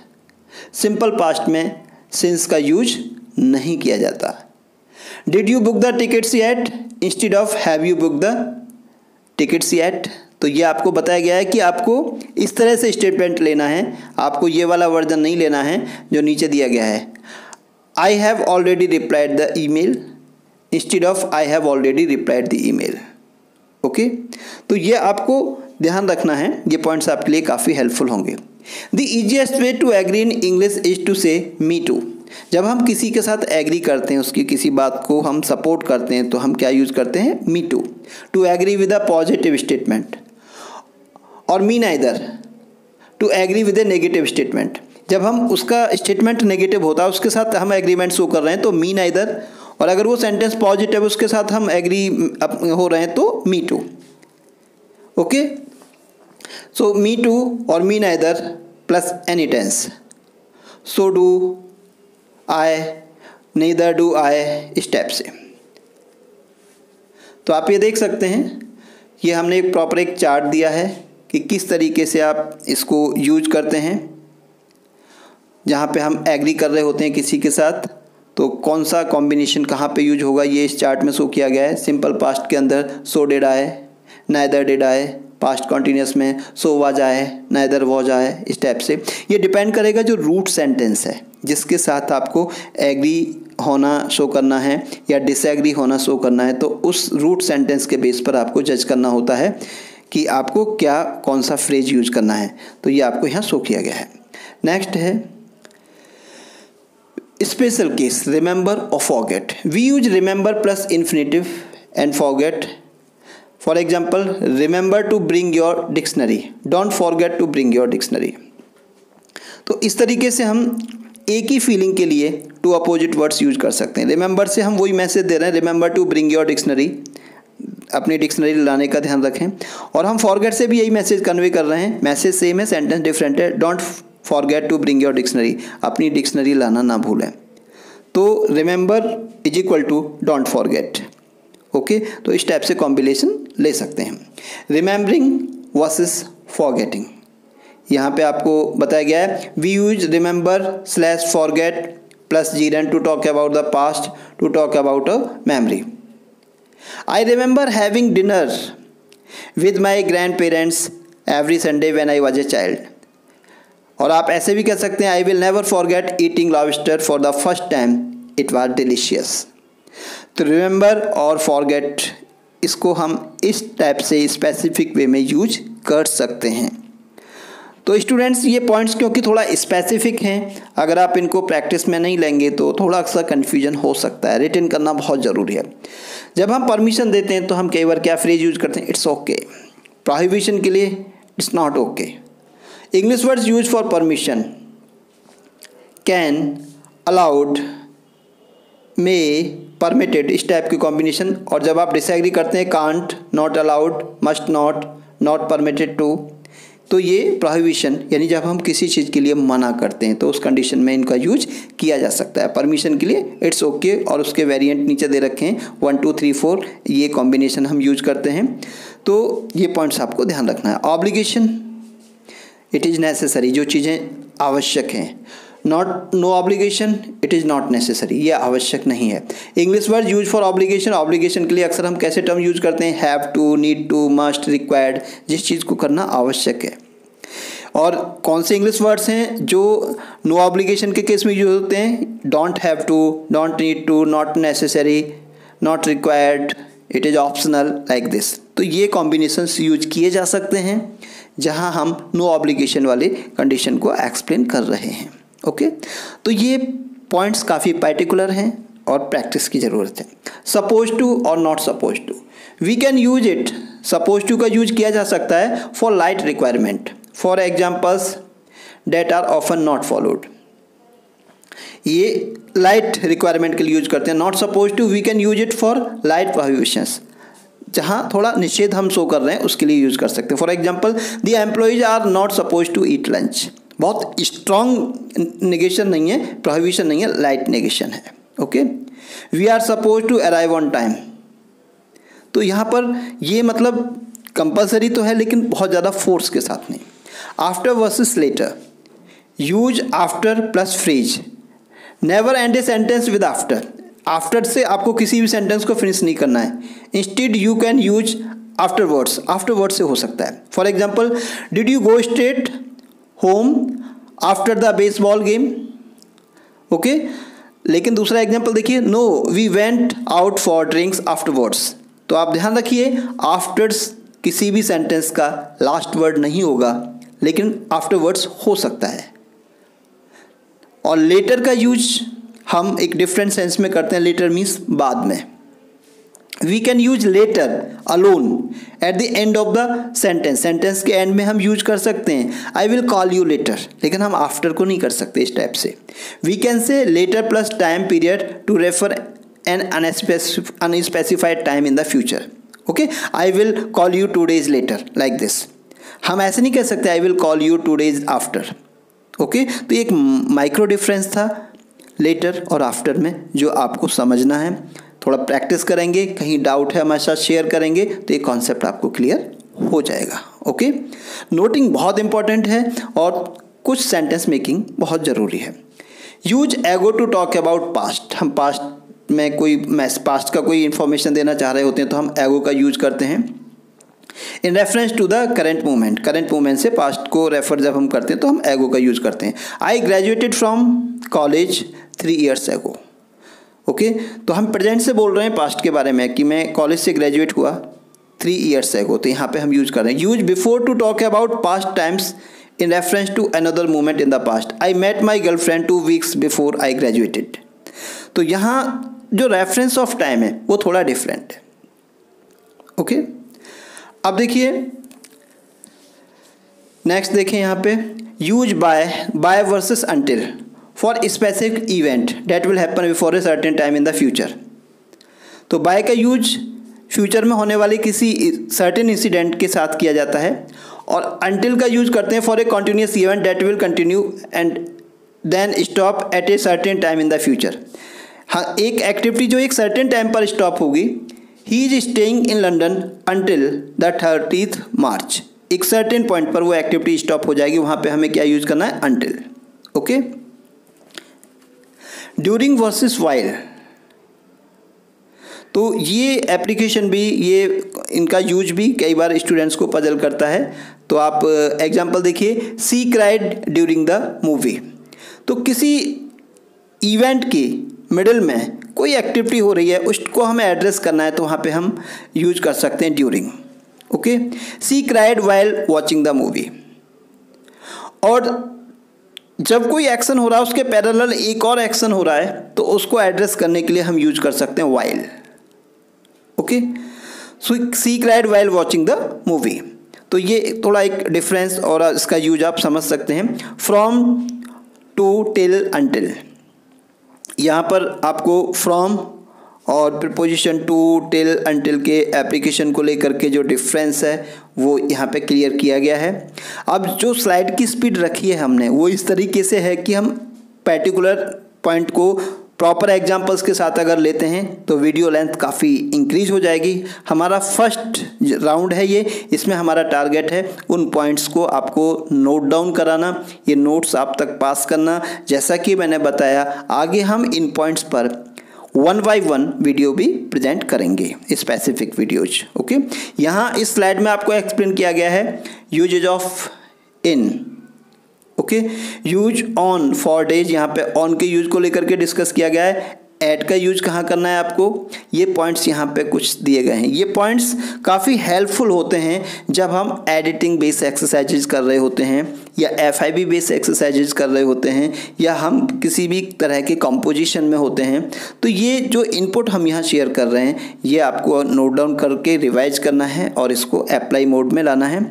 Simple past में सिंस का यूज नहीं किया जाता। Did you book the tickets yet instead of have you book the tickets yet? तो ये आपको बताया गया है कि आपको इस तरह से स्टेटमेंट लेना है, आपको ये वाला वर्जन नहीं लेना है जो नीचे दिया गया है। I have already replied the email instead of I have already replied the email. Okay, तो ये आपको ध्यान रखना है, ये पॉइंट्स आपके लिए काफ़ी हेल्पफुल होंगे। The easiest way to agree in English is to say me to. जब हम किसी के साथ एग्री करते हैं, उसकी किसी बात को हम सपोर्ट करते हैं, तो हम क्या यूज़ करते हैं? Me too. To agree with a positive statement. और me neither to agree with a negative statement. जब हम उसका स्टेटमेंट नेगेटिव होता है, उसके साथ हम एग्रीमेंट शो कर रहे हैं तो मी नाइदर, और अगर वो सेंटेंस पॉजिटिव उसके साथ हम एग्री हो रहे हैं तो me too. Okay, so me too और me neither plus any tense. So do I, neither do I step से। तो आप ये देख सकते हैं, ये हमने एक प्रॉपर एक चार्ट दिया है कि किस तरीके से आप इसको यूज करते हैं। जहाँ पे हम एग्री कर रहे होते हैं किसी के साथ, तो कौन सा कॉम्बिनेशन कहाँ पे यूज होगा ये इस चार्ट में शो किया गया है। सिंपल पास्ट के अंदर so did I, neither did I. Past continuous में so was I, neither was I, इस टाइप से। ये डिपेंड करेगा जो रूट सेंटेंस है जिसके साथ आपको एग्री होना शो करना है या डिसएग्री होना शो करना है, तो उस रूट सेंटेंस के बेस पर आपको जज करना होता है कि आपको क्या कौन सा फ्रेज यूज करना है। तो ये आपको यहाँ शो किया गया है। नेक्स्ट है स्पेशल केस, रिमेंबर और forget. We use remember plus infinitive and forget. For example, remember to bring your dictionary, don't forget to bring your dictionary. तो इस तरीके से हम एक ही फीलिंग के लिए टू अपोजिट वर्ड्स यूज कर सकते हैं। रिमेंबर से हम वही मैसेज दे रहे हैं, remember to bring your dictionary, अपनी डिक्शनरी लाने का ध्यान रखें। और हम फॉरगेट से भी यही मैसेज कन्वे कर रहे हैं, मैसेज सेम है, सेंटेंस डिफरेंट है। Don't forget to bring your dictionary, अपनी डिक्शनरी लाना ना भूलें। तो remember is equal to don't forget. Okay, तो इस टाइप से कॉम्बिनेशन ले सकते हैं। रिमेंबरिंग वर्सेस फॉरगेटिंग, यहाँ पे आपको बताया गया है we use remember slash forget plus gerund to talk about the past, to talk about a memory. I remember having dinner with my grandparents every Sunday when I was a child. और आप ऐसे भी कह सकते हैं I will never forget eating lobster for the first time it was delicious. तो रिमेंबर और फॉरगेट, इसको हम इस टाइप से स्पेसिफिक वे में यूज कर सकते हैं। तो स्टूडेंट्स ये पॉइंट्स क्योंकि थोड़ा स्पेसिफिक हैं, अगर आप इनको प्रैक्टिस में नहीं लेंगे तो थोड़ा सा कन्फ्यूजन हो सकता है। रिटन करना बहुत ज़रूरी है। जब हम परमिशन देते हैं तो हम कई बार क्या फ्रेज यूज करते हैं, इट्स ओके। प्रोहिबिशन के लिए it's not okay. English words use for permission, can, allowed, may, permitted, इस टाइप की कॉम्बिनेशन। और जब आप डिसएग्री करते हैं, can't, not allowed, must not, not permitted to, तो ये प्रोहिबिशन यानी जब हम किसी चीज़ के लिए मना करते हैं तो उस कंडीशन में इनका यूज किया जा सकता है। परमिशन के लिए इट्स ओके और उसके वेरिएंट नीचे दे रखे हैं 1 2 3 4, ये कॉम्बिनेशन हम यूज करते हैं। तो ये पॉइंट्स आपको ध्यान रखना है। ऑब्लिगेशन, इट इज़ नेसेसरी, जो चीज़ें आवश्यक हैं। Not, no obligation, it is not necessary, ये आवश्यक नहीं है। English word use for obligation, obligation के लिए अक्सर हम कैसे टर्म यूज करते हैं, have to, need to, must, required, जिस चीज़ को करना आवश्यक है। और कौन से इंग्लिश वर्ड्स हैं जो नो ऑब्लिगेशन के केस में यूज होते हैं, don't have to, don't need to, not necessary, not required, it is optional, like this. तो ये कॉम्बिनेशंस यूज किए जा सकते हैं जहां हम नो ऑब्लिगेशन वाले कंडीशन को एक्सप्लेन कर रहे हैं। ओके, तो ये पॉइंट्स काफ़ी पर्टिकुलर हैं और प्रैक्टिस की ज़रूरत है। सपोज टू और not suppose to, we can use it, suppose to का यूज किया जा सकता है for light requirement, for examples that are often not followed, ये लाइट रिक्वायरमेंट के लिए यूज करते हैं। Not suppose to, we can use it for light prohibitions, जहाँ थोड़ा निषेध हम शो कर रहे हैं उसके लिए यूज कर सकते हैं। For example, the employees are not suppose to eat lunch, बहुत स्ट्रॉन्ग नेगेशन नहीं है, प्रोहिबिशन नहीं है, लाइट नेगेशन है। Okay, we are suppose to arrive on time, तो यहाँ पर ये मतलब कंपलसरी तो है लेकिन बहुत ज़्यादा फोर्स के साथ नहीं। After versus later, use after plus phrase, never and a sentence with after, after से आपको किसी भी सेंटेंस को फिनिश नहीं करना है। Instead you can use afterwards, afterwards से हो सकता है। For example, did you go straight home after the baseball game, okay. लेकिन दूसरा एग्जाम्पल देखिए, no we went out for drinks afterwards. तो आप ध्यान रखिए, आफ्टर्स किसी भी सेंटेंस का लास्ट वर्ड नहीं होगा लेकिन आफ्टरवर्ड्स हो सकता है। और लेटर का यूज हम एक डिफरेंट सेंस में करते हैं, लेटर मीन्स बाद में। We can use later alone at the end of the sentence, sentence के एंड में हम यूज कर सकते हैं I will call you later, लेकिन हम आफ्टर को नहीं कर सकते इस टाइप से। We can say later plus time period to refer an unspecified time in the future, okay. I will call you 2 days later, like this. हम ऐसे नहीं कह सकते I will call you 2 days after, okay. तो एक माइक्रो डिफरेंस था लेटर और आफ्टर में जो आपको समझना है। थोड़ा प्रैक्टिस करेंगे, कहीं डाउट है हमारे साथ शेयर करेंगे तो ये कॉन्सेप्ट आपको क्लियर हो जाएगा, ओके। नोटिंग बहुत इंपॉर्टेंट है और कुछ सेंटेंस मेकिंग बहुत ज़रूरी है। यूज एगो टू टॉक अबाउट पास्ट, हम पास्ट में कोई पास्ट का कोई इन्फॉर्मेशन देना चाह रहे होते हैं तो हम एगो का यूज करते हैं। In reference to the current moment, current moment से पास्ट को रेफर जब हम करते हैं तो हम एगो का यूज करते हैं। I graduated from college 3 years एगो, ओके। तो हम प्रेजेंट से बोल रहे हैं पास्ट के बारे में कि मैं कॉलेज से ग्रेजुएट हुआ 3 years एगो, तो यहाँ पे हम यूज कर रहे हैं। Use before to talk about past times in reference to another moment in the past. I met my girlfriend 2 weeks before I graduated. तो यहाँ जो रेफरेंस ऑफ टाइम है वो थोड़ा डिफरेंट है, ओके। अब देखिए नेक्स्ट देखें यहाँ पे, use by versus until for specific event that will happen before a certain time in the future. तो बाय का यूज फ्यूचर में होने वाले किसी सर्टेन इंसिडेंट के साथ किया जाता है और अंटिल का यूज करते हैं for a continuous event that will continue and then stop at a certain time in the future. हाँ, एक एक्टिविटी जो एक सर्टेन टाइम पर स्टॉप होगी, he is staying in London until the 30th March, एक सर्टेन पॉइंट पर वो एक्टिविटी स्टॉप हो जाएगी, वहाँ पे हमें क्या यूज करना है, until, okay. During versus while, तो ये एप्लीकेशन भी, ये इनका यूज भी कई बार स्टूडेंट्स को पजल करता है। तो आप एग्जांपल देखिए, सी क्राइड ड्यूरिंग द मूवी। तो किसी इवेंट की मिडिल में कोई एक्टिविटी हो रही है उसको हमें एड्रेस करना है तो वहाँ पे हम यूज कर सकते हैं during. Okay, she cried while watching the movie. और जब कोई एक्शन हो रहा है उसके पैरेलल एक और एक्शन हो रहा है तो उसको एड्रेस करने के लिए हम यूज कर सकते हैं while. Okay, so she cried while watching the movie. तो ये थोड़ा एक डिफरेंस और इसका यूज आप समझ सकते हैं। From, to, till, until. यहाँ पर आपको फ्रॉम और प्रीपोजिशन टू, टिल, अनटिल के एप्लीकेशन को लेकर के जो डिफरेंस है वो यहाँ पे क्लियर किया गया है। अब जो स्लाइड की स्पीड रखी है हमने वो इस तरीके से है कि हम पर्टिकुलर पॉइंट को प्रॉपर एग्जांपल्स के साथ अगर लेते हैं तो वीडियो लेंथ काफ़ी इंक्रीज हो जाएगी। हमारा फर्स्ट राउंड है ये, इसमें हमारा टारगेट है उन पॉइंट्स को आपको नोट डाउन कराना, ये नोट्स आप तक पास करना। जैसा कि मैंने बताया आगे हम इन पॉइंट्स पर 1 बाय 1 वीडियो भी प्रेजेंट करेंगे, स्पेसिफिक वीडियोज। ओके, यहाँ इस स्लाइड में आपको एक्सप्लेन किया गया है usages of in. Okay, use on for days, यहाँ पे ऑन के यूज को लेकर के डिस्कस किया गया है। ऐड का यूज कहाँ करना है आपको, ये पॉइंट्स यहाँ पे कुछ दिए गए हैं। ये पॉइंट्स काफ़ी हेल्पफुल होते हैं जब हम एडिटिंग बेस एक्सरसाइजेज कर रहे होते हैं या FIB बेस एक्सरसाइजेज कर रहे होते हैं या हम किसी भी तरह के कंपोजिशन में होते हैं। तो ये जो इनपुट हम यहाँ शेयर कर रहे हैं ये आपको नोट डाउन करके रिवाइज करना है और इसको अप्लाई मोड में लाना है।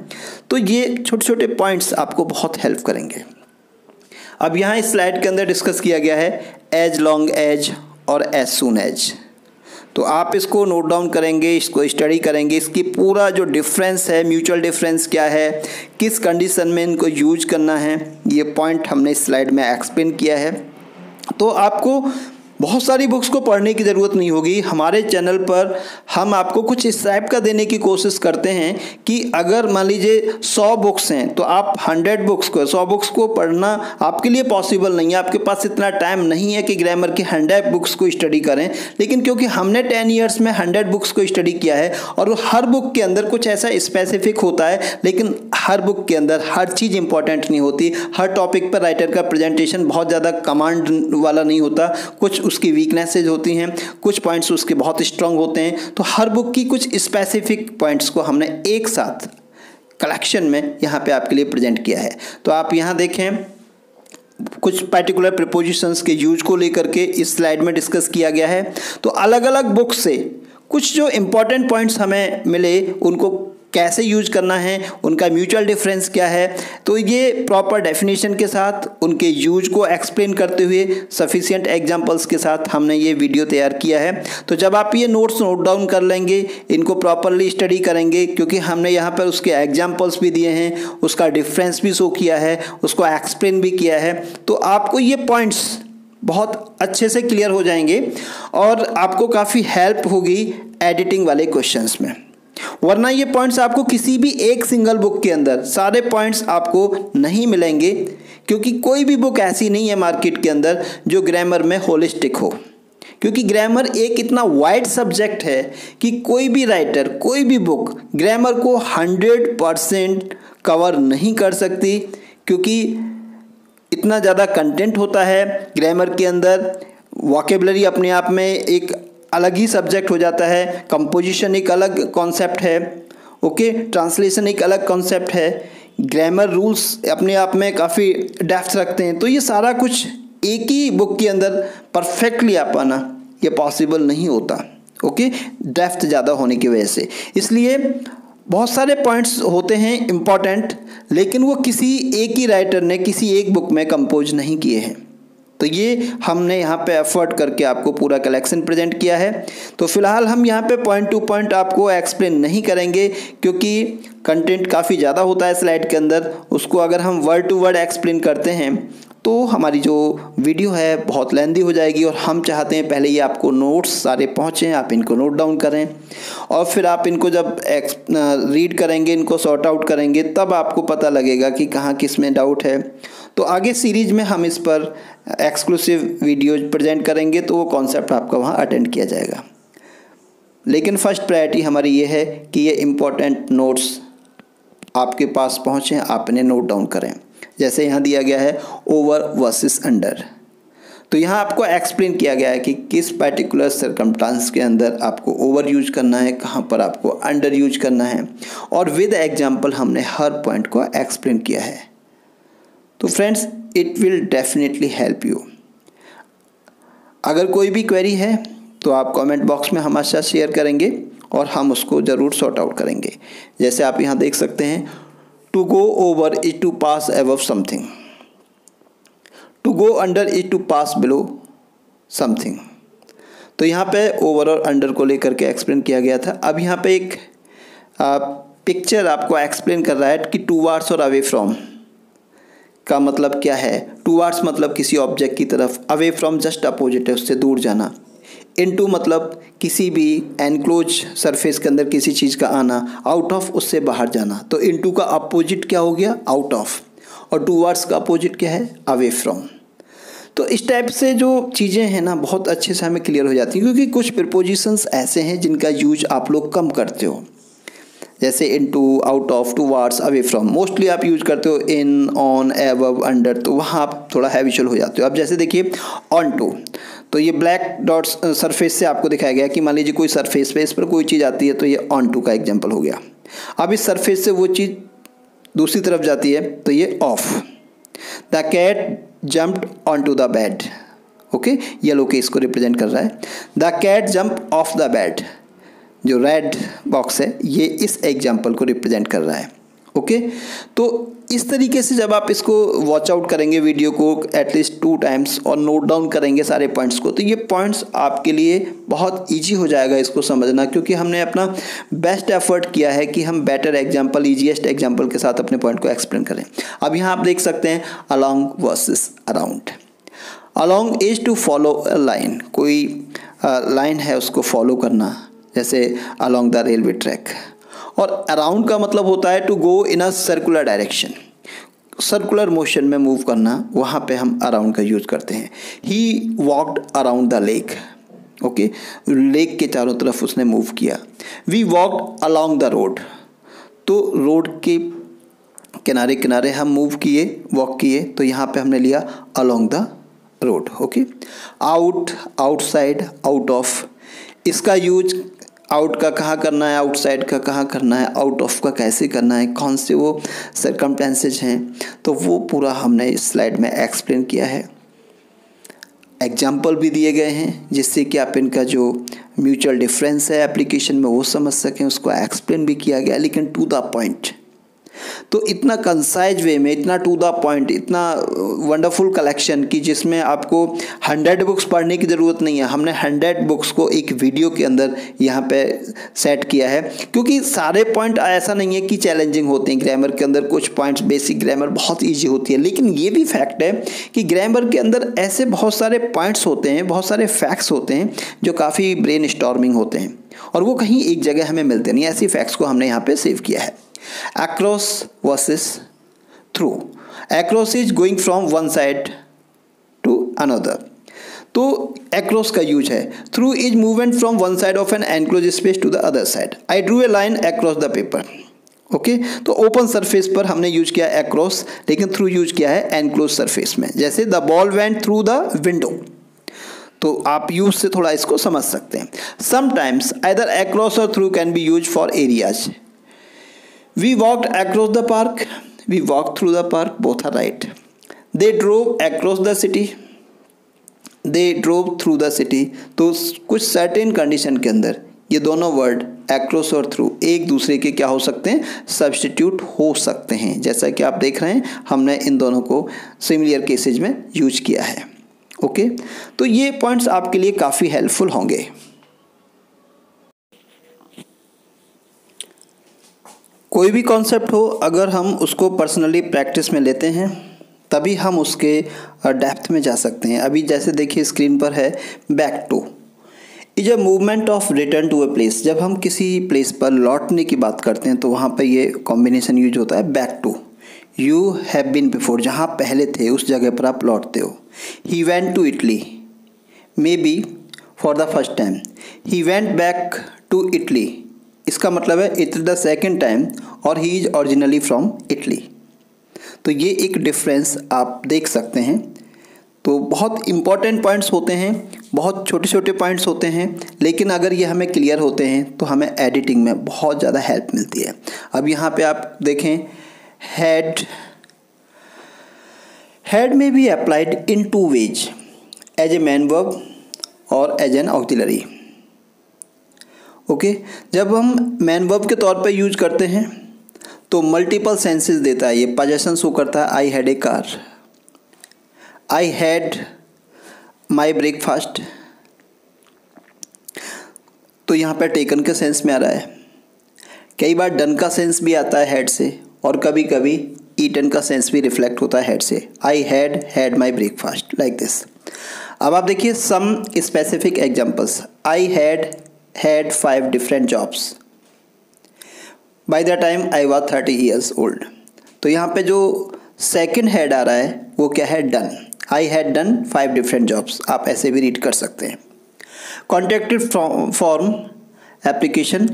तो ये छोटे छोटे पॉइंट्स आपको बहुत हेल्प करेंगे। अब यहाँ इस स्लाइड के अंदर डिस्कस किया गया है एज लॉन्ग एज और एज सून एज। तो आप इसको नोट डाउन करेंगे, इसको स्टडी करेंगे, इसकी पूरा जो डिफरेंस है, म्यूचुअल डिफरेंस क्या है, किस कंडीशन में इनको यूज करना है, ये पॉइंट हमने इस स्लाइड में एक्सप्लेन किया है। तो आपको बहुत सारी बुक्स को पढ़ने की ज़रूरत नहीं होगी। हमारे चैनल पर हम आपको कुछ इस टाइप का देने की कोशिश करते हैं कि अगर मान लीजिए 100 बुक्स हैं तो आप 100 बुक्स को पढ़ना आपके लिए पॉसिबल नहीं है, आपके पास इतना टाइम नहीं है कि ग्रामर की 100 बुक्स को स्टडी करें। लेकिन क्योंकि हमने 10 ईयर्स में 100 बुक्स को स्टडी किया है और हर बुक के अंदर कुछ ऐसा स्पेसिफिक होता है, लेकिन हर बुक के अंदर हर चीज़ इंपॉर्टेंट नहीं होती। हर टॉपिक पर राइटर का प्रेजेंटेशन बहुत ज़्यादा कमांड वाला नहीं होता, कुछ उसकी वीकनेसेज होती हैं, कुछ पॉइंट्स उसके बहुत स्ट्रांग होते हैं। तो हर बुक की कुछ स्पेसिफिक पॉइंट्स को हमने एक साथ कलेक्शन में यहाँ पे आपके लिए प्रेजेंट किया है। तो आप यहाँ देखें कुछ पर्टिकुलर प्रीपोजिशंस के यूज को लेकर के इस स्लाइड में डिस्कस किया गया है। तो अलग अलग बुक से कुछ जो इम्पोर्टेंट पॉइंट्स हमें मिले उनको कैसे यूज करना है, उनका म्यूचुअल डिफरेंस क्या है, तो ये प्रॉपर डेफिनेशन के साथ उनके यूज को एक्सप्लेन करते हुए सफिशिएंट एग्जांपल्स के साथ हमने ये वीडियो तैयार किया है। तो जब आप ये नोट्स नोट डाउन कर लेंगे, इनको प्रॉपरली स्टडी करेंगे, क्योंकि हमने यहाँ पर उसके एग्जांपल्स भी दिए हैं, उसका डिफरेंस भी शो किया है, उसको एक्सप्लेन भी किया है, तो आपको ये पॉइंट्स बहुत अच्छे से क्लियर हो जाएंगे और आपको काफ़ी हेल्प होगी एडिटिंग वाले क्वेश्चंस में। वरना ये पॉइंट्स आपको किसी भी एक सिंगल बुक के अंदर सारे पॉइंट्स आपको नहीं मिलेंगे, क्योंकि कोई भी बुक ऐसी नहीं है मार्केट के अंदर जो ग्रामर में होलिस्टिक हो। क्योंकि ग्रामर एक इतना वाइड सब्जेक्ट है कि कोई भी राइटर, कोई भी बुक ग्रामर को 100% कवर नहीं कर सकती, क्योंकि इतना ज़्यादा कंटेंट होता है ग्रामर के अंदर। वोकेबलरी अपने आप में एक अलग ही सब्जेक्ट हो जाता है, कंपोजिशन एक अलग कॉन्सेप्ट है, ओके, ट्रांसलेशन एक अलग कॉन्सेप्ट है, ग्रामर रूल्स अपने आप में काफ़ी डेप्थ रखते हैं। तो ये सारा कुछ एक ही बुक के अंदर परफेक्टली आ पाना ये पॉसिबल नहीं होता, ओके, डेप्थ ज़्यादा होने की वजह से। इसलिए बहुत सारे पॉइंट्स होते हैं इम्पॉर्टेंट, लेकिन वो किसी एक ही राइटर ने किसी एक बुक में कंपोज नहीं किए हैं। तो ये हमने यहाँ पे एफर्ट करके आपको पूरा कलेक्शन प्रेजेंट किया है। तो फिलहाल हम यहाँ पे पॉइंट टू पॉइंट आपको एक्सप्लेन नहीं करेंगे, क्योंकि कंटेंट काफ़ी ज़्यादा होता है स्लाइड के अंदर। उसको अगर हम वर्ड टू वर्ड एक्सप्लेन करते हैं तो हमारी जो वीडियो है बहुत लेंदी हो जाएगी, और हम चाहते हैं पहले ये आपको नोट्स सारे पहुँचें, आप इनको नोट डाउन करें और फिर आप इनको जब रीड करेंगे, इनको सॉर्ट आउट करेंगे, तब आपको पता लगेगा कि कहाँ किस में डाउट है। तो आगे सीरीज में हम इस पर एक्सक्लूसिव वीडियोज प्रेजेंट करेंगे, तो वो कॉन्सेप्ट आपका वहाँ अटेंड किया जाएगा। लेकिन फर्स्ट प्रायोरिटी हमारी ये है कि ये इम्पोर्टेंट नोट्स आपके पास पहुँचें, आप इन्हें नोट डाउन करें। जैसे यहाँ दिया गया है ओवर वर्सेस अंडर, तो यहाँ आपको एक्सप्लेन किया गया है कि किस पर्टिकुलर सर्कमस्टांस के अंदर आपको ओवर यूज करना है, कहाँ पर आपको अंडर यूज करना है, और विद एग्जांपल हमने हर पॉइंट को एक्सप्लेन किया है। तो friends, it will definitely help you. अगर कोई भी क्वेरी है तो आप कमेंट बॉक्स में हमारे साथ शेयर करेंगे और हम उसको ज़रूर सॉर्ट आउट करेंगे। जैसे आप यहाँ देख सकते हैं, to go over is to pass above something, to go under is to pass below something. तो यहाँ पे ओवर और अंडर को लेकर के एक्सप्लेन किया गया था। अब यहाँ पे एक पिक्चर आपको एक्सप्लेन कर रहा है कि टूवार्ड्स और अवे फ्रॉम का मतलब क्या है। टूवार्ड्स मतलब किसी ऑब्जेक्ट की तरफ, अवे फ्रॉम जस्ट अपोजिट है, उससे दूर जाना। इनटू मतलब किसी भी एनक्लोज सरफेस के अंदर किसी चीज़ का आना, आउट ऑफ उससे बाहर जाना। तो इनटू का अपोजिट क्या हो गया, आउट ऑफ, और टूवर्ड्स का अपोजिट क्या है, अवे फ्रॉम। तो इस टाइप से जो चीज़ें हैं ना, बहुत अच्छे से हमें क्लियर हो जाती हैं, क्योंकि कुछ प्रीपोजिशंस ऐसे हैं जिनका यूज आप लोग कम करते हो, जैसे into, out of, towards, away from. Mostly आप यूज करते हो इन, ऑन, अबव, अंडर, तो वहाँ आप थोड़ा हैबिचुअल हो जाते हो। अब जैसे देखिए ऑन टू, तो ये ब्लैक डॉट्स सरफेस से आपको दिखाया गया कि मान लीजिए कोई सरफेस पे इस पर कोई चीज़ आती है, तो ये ऑन टू का एग्जाम्पल हो गया। अब इस सरफेस से वो चीज़ दूसरी तरफ जाती है, तो ये off. The cat jumped on to the bed, okay, yellow के इसको रिप्रेजेंट कर रहा है। The cat jump off the bed, जो रेड बॉक्स है, ये इस एग्जाम्पल को रिप्रेजेंट कर रहा है, ओके। तो इस तरीके से जब आप इसको वॉच आउट करेंगे वीडियो को एटलीस्ट 2 टाइम्स और नोट डाउन करेंगे सारे पॉइंट्स को, तो ये पॉइंट्स आपके लिए बहुत इजी हो जाएगा इसको समझना, क्योंकि हमने अपना बेस्ट एफर्ट किया है कि हम बेटर एग्जांपल, ईजीएस्ट एग्जांपल के साथ अपने पॉइंट को एक्सप्लेन करें। अब यहाँ आप देख सकते हैं along versus around. Along is to follow a line, कोई लाइन है उसको फॉलो करना, जैसे अलोंग द रेलवे ट्रैक। और अराउंड का मतलब होता है to go in a circular direction, circular motion में मूव करना, वहाँ पे हम अराउंड का यूज़ करते हैं। He walked around the lake, okay, lake के चारों तरफ उसने मूव किया। We walked along the road, तो रोड के किनारे किनारे हम मूव किए, वॉक किए, तो यहाँ पे हमने लिया along the road, okay. Out, outside, out of, इसका यूज आउट का कहाँ करना है, आउटसाइड का कहाँ करना है, आउट ऑफ का कैसे करना है, कौन से वो सर्कमस्टेंसेज हैं, तो वो पूरा हमने इस स्लाइड में एक्सप्लेन किया है। एग्जाम्पल भी दिए गए हैं जिससे कि आप इनका जो म्यूचुअल डिफरेंस है एप्लीकेशन में वो समझ सकें, उसको एक्सप्लेन भी किया गया, लेकिन टू द पॉइंट। तो इतना कंसाइज वे में, इतना टू द पॉइंट, इतना वंडरफुल कलेक्शन कि जिसमें आपको 100 बुक्स पढ़ने की ज़रूरत नहीं है। हमने 100 बुक्स को एक वीडियो के अंदर यहाँ पे सेट किया है, क्योंकि सारे पॉइंट ऐसा नहीं है कि चैलेंजिंग होते हैं। ग्रामर के अंदर कुछ पॉइंट्स, बेसिक ग्रामर बहुत ईजी होती है, लेकिन ये भी फैक्ट है कि ग्रामर के अंदर ऐसे बहुत सारे पॉइंट्स होते हैं, बहुत सारे फैक्ट्स होते हैं जो काफ़ी ब्रेन स्टॉर्मिंग होते हैं, और वो कहीं एक जगह हमें मिलते नहीं। ऐसी फैक्ट्स को हमने यहाँ पे सेव किया है। Across versus through. Across is going from one side to another. तो across का यूज है। Through is movement from one side of an enclosed space to the other side. I drew a line across the paper. Okay, तो ओपन सरफेस पर हमने यूज किया across, लेकिन थ्रू यूज किया है enclosed सरफेस में। जैसे the ball went through the window, तो आप यूज से थोड़ा इसको समझ सकते हैं। Sometimes either across or through can be used for areas. We walked across the park, we walked through the park, both are right. They drove across the city, they drove through the city. तो कुछ सर्टेन कंडीशन के अंदर ये दोनों वर्ड across और through एक दूसरे के क्या हो सकते हैं, सब्स्टिट्यूट हो सकते हैं। जैसा कि आप देख रहे हैं, हमने इन दोनों को सिमिलर केसेज में यूज किया है, ओके। तो ये पॉइंट्स आपके लिए काफ़ी हेल्पफुल होंगे। कोई भी कॉन्सेप्ट हो, अगर हम उसको पर्सनली प्रैक्टिस में लेते हैं तभी हम उसके डेप्थ में जा सकते हैं। अभी जैसे देखिए स्क्रीन पर है, back to is a movement of return to a place. जब हम किसी प्लेस पर लौटने की बात करते हैं तो वहाँ पर ये कॉम्बिनेशन यूज होता है back to. You have been before, जहाँ पहले थे उस जगह पर आप लौटते हो। He went to Italy, maybe for the first time. He went back to Italy, इसका मतलब है it is the second time, और he is originally from Italy. तो ये एक डिफरेंस आप देख सकते हैं। तो बहुत इंपॉर्टेंट पॉइंट्स होते हैं, बहुत छोटे छोटे पॉइंट्स होते हैं, लेकिन अगर ये हमें क्लियर होते हैं तो हमें एडिटिंग में बहुत ज़्यादा हेल्प मिलती है। अब यहाँ पे आप देखें, had may be applied in 2 ways, as a main verb और एज एन ऑक्सिलरी। ओके, जब हम मैन वर्ब के तौर पे यूज करते हैं तो मल्टीपल सेंसेस देता है, ये पोजेशन शो करता है। I had a car, I had my breakfast, तो यहाँ पे टेकन के सेंस में आ रहा है। कई बार डन का सेंस भी आता है हैड से, और कभी कभी ईटन का सेंस भी रिफ्लेक्ट होता है हैड से। I had my breakfast, like this. अब आप देखिए some specific examples. I had 5 different jobs by the time I was 30 years old। तो यहाँ पे जो सेकंड हैड आ रहा है वो क्या है, done. I had done 5 different jobs, आप ऐसे भी रीड कर सकते हैं। Contracted form application,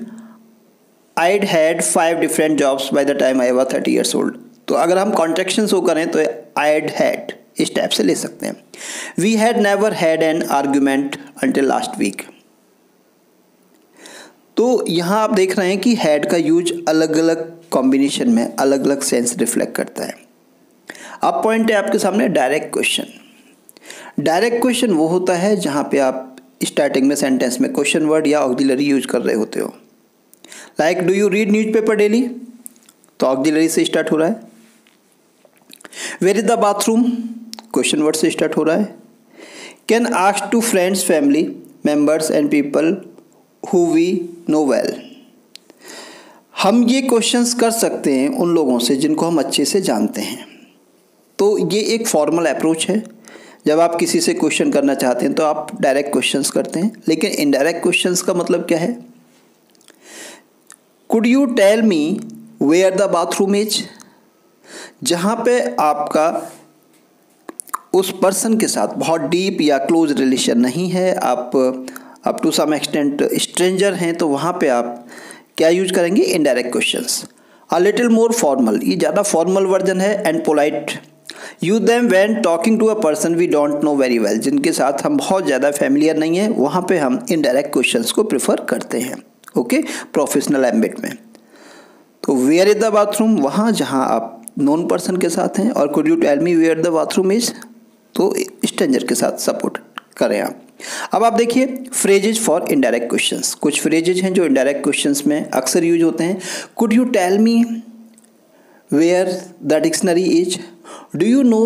I'd had 5 different jobs by the time I was 30 years old। तो अगर हम कॉन्ट्रैक्शन शो करें तो I'd had इस टाइप से ले सकते हैं। We had never had an argument until last week। तो यहाँ आप देख रहे हैं कि हैड का यूज अलग अलग कॉम्बिनेशन में अलग अलग सेंस रिफ्लेक्ट करता है। अब पॉइंट है आपके सामने डायरेक्ट क्वेश्चन। डायरेक्ट क्वेश्चन वो होता है जहाँ पे आप स्टार्टिंग में सेंटेंस में क्वेश्चन वर्ड या ऑक्सिलरी यूज कर रहे होते हो। Like do you read newspaper daily, तो ऑक्सिलरी से स्टार्ट हो रहा है। Where is the bathroom, question word से स्टार्ट हो रहा है। Can ask to friends, family members and people who we know well। हम ये क्वेश्चंस कर सकते हैं उन लोगों से जिनको हम अच्छे से जानते हैं। तो ये एक फॉर्मल अप्रोच है। जब आप किसी से क्वेश्चन करना चाहते हैं तो आप डायरेक्ट क्वेश्चंस करते हैं, लेकिन इनडायरेक्ट क्वेश्चंस का मतलब क्या है। Could you tell me where the bathroom is, जहाँ पे आपका उस पर्सन के साथ बहुत डीप या क्लोज रिलेशन नहीं है, आप up to some extent stranger हैं, तो वहाँ पे आप क्या यूज करेंगे, indirect questions. A little more formal, ये ज़्यादा फॉर्मल वर्जन है। And polite, use them when talking to a person we don't know very well, जिनके साथ हम बहुत ज़्यादा फैमिलियर नहीं है, वहाँ पे हम इनडायरेक्ट क्वेश्चंस को प्रेफर करते हैं। ओके, प्रोफेशनल एम्बिट में। तो वेयर इज द बाथरूम, वहाँ जहाँ आप नॉन पर्सन के साथ हैं, और could you tell me where the bathroom is, तो स्ट्रेंजर के साथ सपोर्ट करें आप। अब आप देखिए फ्रेजेज फॉर इनडायरेक्ट क्वेश्चंस। कुछ फ्रेजेज हैं जो इनडायरेक्ट क्वेश्चंस में अक्सर यूज होते हैं। Could you tell me where the dictionary is, do you know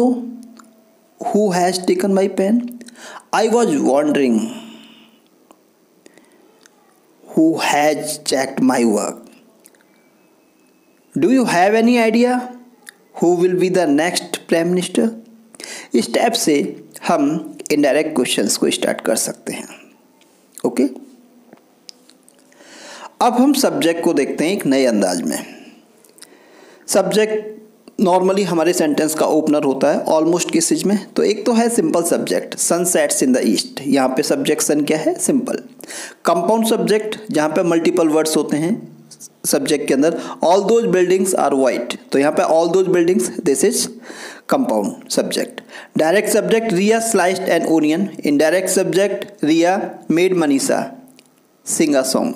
who has taken my pen, I was wondering who has checked my work, do you have any idea who will be the next prime minister. इस टाइप से हम इनडायरेक्ट क्वेश्चंस को स्टार्ट कर सकते हैं। ओके, अब हम सब्जेक्ट को देखते हैं एक नए अंदाज में। सब्जेक्ट नॉर्मली हमारे सेंटेंस का ओपनर होता है ऑलमोस्ट किस चीज में, तो एक तो है simple subject, sun sets in the east, यहाँ पे सब्जेक्ट सन क्या है, सिंपल। कंपाउंड सब्जेक्ट, जहाँ पे मल्टीपल वर्ड्स होते हैं सब्जेक्ट के अंदर। All those buildings are white, तो यहाँ पे all those buildings, this is compound subject. Direct subject, Riya sliced an onion. Indirect subject, Riya made Manisha sing a song.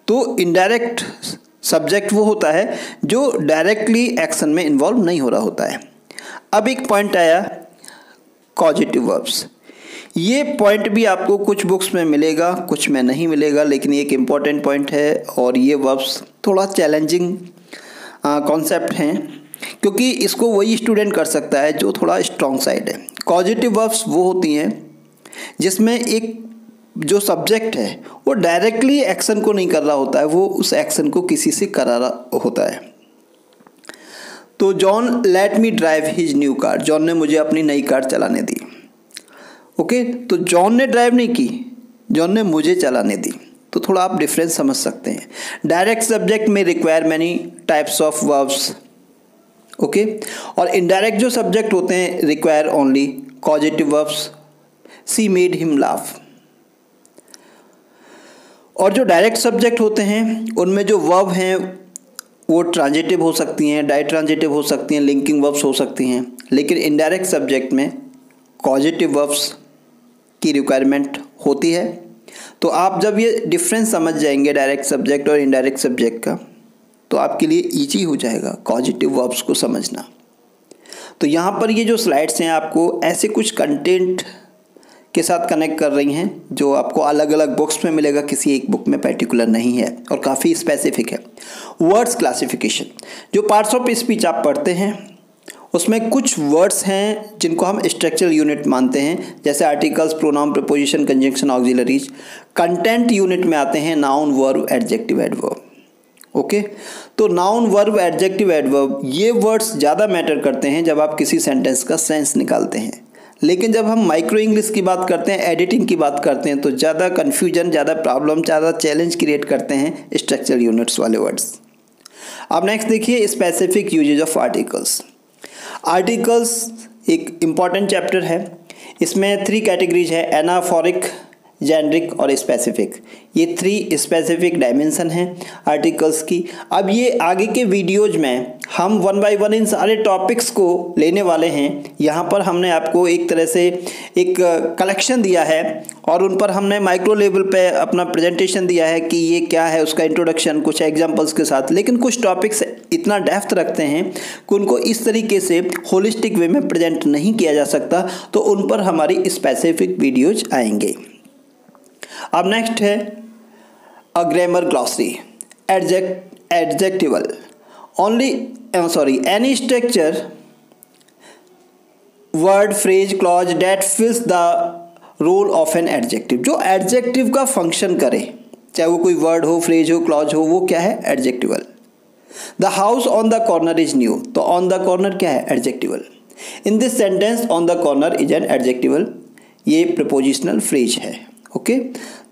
तो इनडायरेक्ट सब्जेक्ट वो होता है जो डायरेक्टली एक्शन में इन्वॉल्व नहीं हो रहा होता है। अब एक पॉइंट आया कॉजेटिव वर्ब्स। ये पॉइंट भी आपको कुछ बुक्स में मिलेगा, कुछ में नहीं मिलेगा, लेकिन ये एक इम्पॉर्टेंट पॉइंट है। और ये वर्ब्स थोड़ा चैलेंजिंग कॉन्सेप्ट हैं, क्योंकि इसको वही स्टूडेंट कर सकता है जो थोड़ा स्ट्रॉन्ग साइड है। कॉजेटिव वर्ब्स वो होती हैं जिसमें एक जो सब्जेक्ट है वो डायरेक्टली एक्शन को नहीं कर रहा होता है, वो उस एक्शन को किसी से करा रहा होता है। तो John let me drive his new car, John ने मुझे अपनी नई कार चलाने दी। ओके, तो जॉन ने ड्राइव नहीं की, जॉन ने मुझे चलाने दी। तो थोड़ा आप डिफरेंस समझ सकते हैं। डायरेक्ट सब्जेक्ट में require many types of verbs. Okay, और इनडायरेक्ट जो सब्जेक्ट होते हैं रिक्वायर ओनली कॉजेटिव वर्ब्स। सी मेड हिम लाफ। और जो डायरेक्ट सब्जेक्ट होते हैं उनमें जो वर्ब हैं वो ट्रांजिटिव हो सकती हैं, डाई ट्रांजिटिव हो सकती हैं, लिंकिंग वर्ब्स हो सकती हैं। लेकिन इनडायरेक्ट सब्जेक्ट में कॉजेटिव वर्ब्स की रिक्वायरमेंट होती है। तो आप जब ये डिफरेंस समझ जाएंगे डायरेक्ट सब्जेक्ट और इनडायरेक्ट सब्जेक्ट का, तो आपके लिए ईजी हो जाएगा कॉजेटिव वर्ब्स को समझना। तो यहाँ पर ये जो स्लाइड्स हैं आपको ऐसे कुछ कंटेंट के साथ कनेक्ट कर रही हैं जो आपको अलग अलग बुक्स में मिलेगा, किसी एक बुक में पर्टिकुलर नहीं है और काफ़ी स्पेसिफिक है। वर्ड्स क्लासिफिकेशन, जो पार्ट्स ऑफ स्पीच आप पढ़ते हैं उसमें कुछ वर्ड्स हैं जिनको हम स्ट्रक्चरल यूनिट मानते हैं, जैसे articles, pronoun, preposition, conjunction, auxiliaries. Content unit में आते हैं noun, verb, adjective, adverb. Okay, तो नाउन, वर्ब, एडजेक्टिव, एडवर्ब ये वर्ड्स ज़्यादा मैटर करते हैं जब आप किसी सेंटेंस का सेंस निकालते हैं। लेकिन जब हम माइक्रो इंग्लिश की बात करते हैं, एडिटिंग की बात करते हैं, तो ज़्यादा कन्फ्यूजन, ज़्यादा प्रॉब्लम, ज़्यादा चैलेंज क्रिएट करते हैं स्ट्रक्चरल यूनिट्स वाले वर्ड्स। अब नेक्स्ट देखिए specific usages of articles. Articles एक इम्पॉर्टेंट चैप्टर है। इसमें 3 कैटेगरीज है, एनाफोरिक, जेनरिक और स्पेसिफिक। ये 3 स्पेसिफिक डायमेंशन हैं आर्टिकल्स की। अब ये आगे के वीडियोज में हम 1 बाय 1 इन सारे टॉपिक्स को लेने वाले हैं। यहाँ पर हमने आपको एक तरह से एक कलेक्शन दिया है और उन पर हमने माइक्रो लेवल पे अपना प्रेजेंटेशन दिया है कि ये क्या है, उसका इंट्रोडक्शन कुछ एग्जांपल्स के साथ। लेकिन कुछ टॉपिक्स इतना डेप्थ रखते हैं कि उनको इस तरीके से होलिस्टिक वे में प्रेजेंट नहीं किया जा सकता, तो उन पर हमारी स्पेसिफिक वीडियोज आएंगे। अब नेक्स्ट है a grammar glossary, adjectival any structure, word, phrase, clause that fills the role of an adjective. जो एडजेक्टिव का फंक्शन करे, चाहे वो कोई वर्ड हो, फ्रेज हो, क्लॉज हो, वो क्या है? Adjectival. The house on the corner is new, तो ऑन द कॉर्नर क्या है? Adjectival. In this sentence on the corner is an adjectival, ये प्रपोजिशनल फ्रेज है। ओके,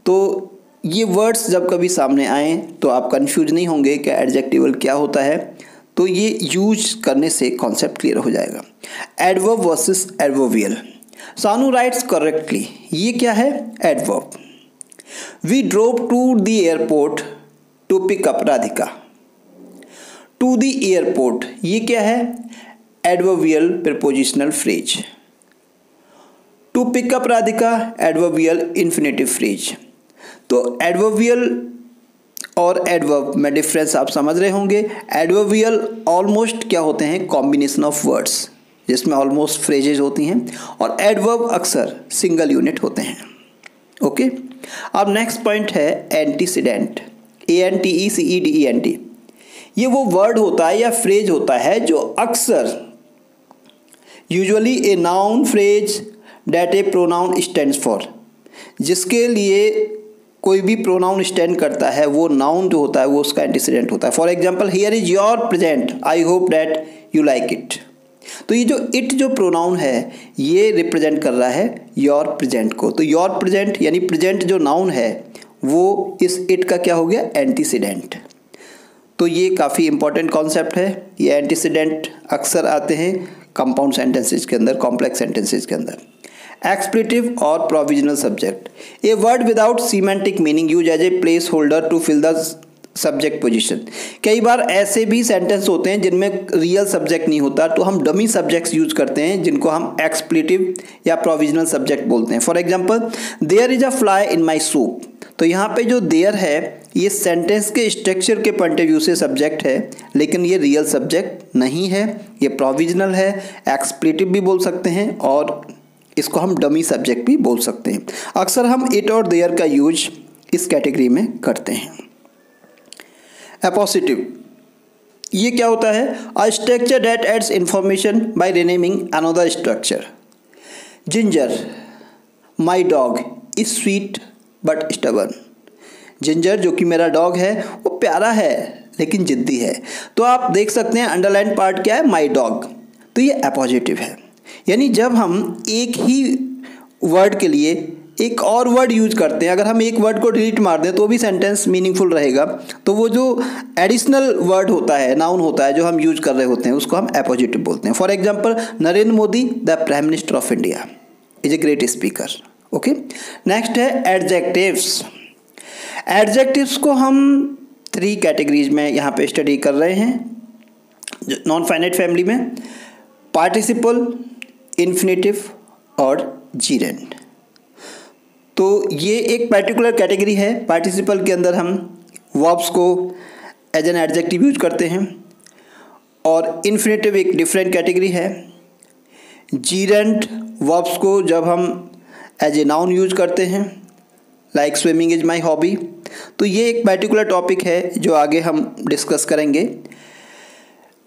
तो ये वर्ड्स जब कभी सामने आएँ तो आप कंफ्यूज नहीं होंगे कि एडजेक्टिवल क्या होता है, तो ये यूज करने से कॉन्सेप्ट क्लियर हो जाएगा। Adverb versus adverbial, Sanu writes correctly, ये क्या है? Adverb. We drove to the airport to pick up Radhika, to the airport ये क्या है? Adverbial prepositional phrase. To pick up Radhika adverbial infinitive phrase. तो एडवर्बियल और एडवर्ब में डिफरेंस आप समझ रहे होंगे। एडवर्बियल ऑलमोस्ट क्या होते हैं? कॉम्बिनेशन ऑफ वर्ड्स जिसमें ऑलमोस्ट फ्रेजेज होती हैं, और एडवर्ब अक्सर सिंगल यूनिट होते हैं। ओके, अब नेक्स्ट पॉइंट है एंटीसीडेंट, ANTECEDENT। ये वो वर्ड होता है या फ्रेज होता है जो अक्सर usually a noun phrase that a pronoun stands for, जिसके लिए कोई भी प्रोनाउन स्टैंड करता है वो नाउन जो होता है वो उसका एंटीसीडेंट होता है। For example, here is your present, I hope that you like it. तो ये जो इट जो प्रोनाउन है ये रिप्रेजेंट कर रहा है योर प्रेजेंट को। तो योर प्रेजेंट यानी प्रेजेंट जो नाउन है वो इस इट का क्या हो गया? एंटीसीडेंट। तो ये काफ़ी इंपॉर्टेंट कॉन्सेप्ट है। ये एंटीसीडेंट अक्सर आते हैं कंपाउंड सेंटेंसेज के अंदर, कॉम्प्लेक्स सेंटेंसेज के अंदर। एक्सप्लेटिव और provisional subject, a word without semantic meaning use as a place holder to fill the subject position. कई बार ऐसे भी सेंटेंस होते हैं जिनमें रियल सब्जेक्ट नहीं होता, तो हम डमी सब्जेक्ट्स यूज करते हैं जिनको हम एक्सप्लेटिव या प्रोविजनल सब्जेक्ट बोलते हैं। For example, there is a fly in my soup. तो यहाँ पे जो देयर है ये सेंटेंस के स्ट्रक्चर के पॉइंट ऑफ व्यू से सब्जेक्ट है, लेकिन ये रियल सब्जेक्ट नहीं है, ये प्रोविजनल है। एक्सप्लेटिव भी बोल सकते हैं और इसको हम डमी सब्जेक्ट भी बोल सकते हैं। अक्सर हम इट और देयर का यूज इस कैटेगरी में करते हैं। एपोसिटिव, ये क्या होता है? A structure that adds information bye renaming another structure. Ginger, my dog is sweet but stubborn. Ginger जो कि मेरा डॉग है वो प्यारा है लेकिन जिद्दी है। तो आप देख सकते हैं अंडरलाइन पार्ट क्या है? My dog. तो ये एपोजिटिव है, यानी जब हम एक ही वर्ड के लिए एक और वर्ड यूज करते हैं, अगर हम एक वर्ड को डिलीट मार दें तो भी सेंटेंस मीनिंगफुल रहेगा। तो वो जो एडिशनल वर्ड होता है, नाउन होता है जो हम यूज कर रहे होते हैं, उसको हम एपोजिटिव बोलते हैं। For example, Narendra Modi the prime minister of India is a great speaker. Okay, next है एडजेक्टिव्स। एडजेक्टिव्स को हम 3 कैटेगरीज में यहाँ पे स्टडी कर रहे हैं नॉन फाइनाइट फैमिली में। पार्टिसिपल, इन्फिनेटिव और जीरेंड। तो ये एक पर्टिकुलर कैटेगरी है। पार्टिसिपल के अंदर हम वर्ब्स को एज एन एडजेक्टिव यूज करते हैं और इन्फिनेटिव एक डिफरेंट कैटेगरी है। जीरेंड वर्ब्स को जब हम एज ए नाउन यूज करते हैं, like swimming is my hobby. तो ये एक पर्टिकुलर टॉपिक है जो आगे हम डिस्कस करेंगे।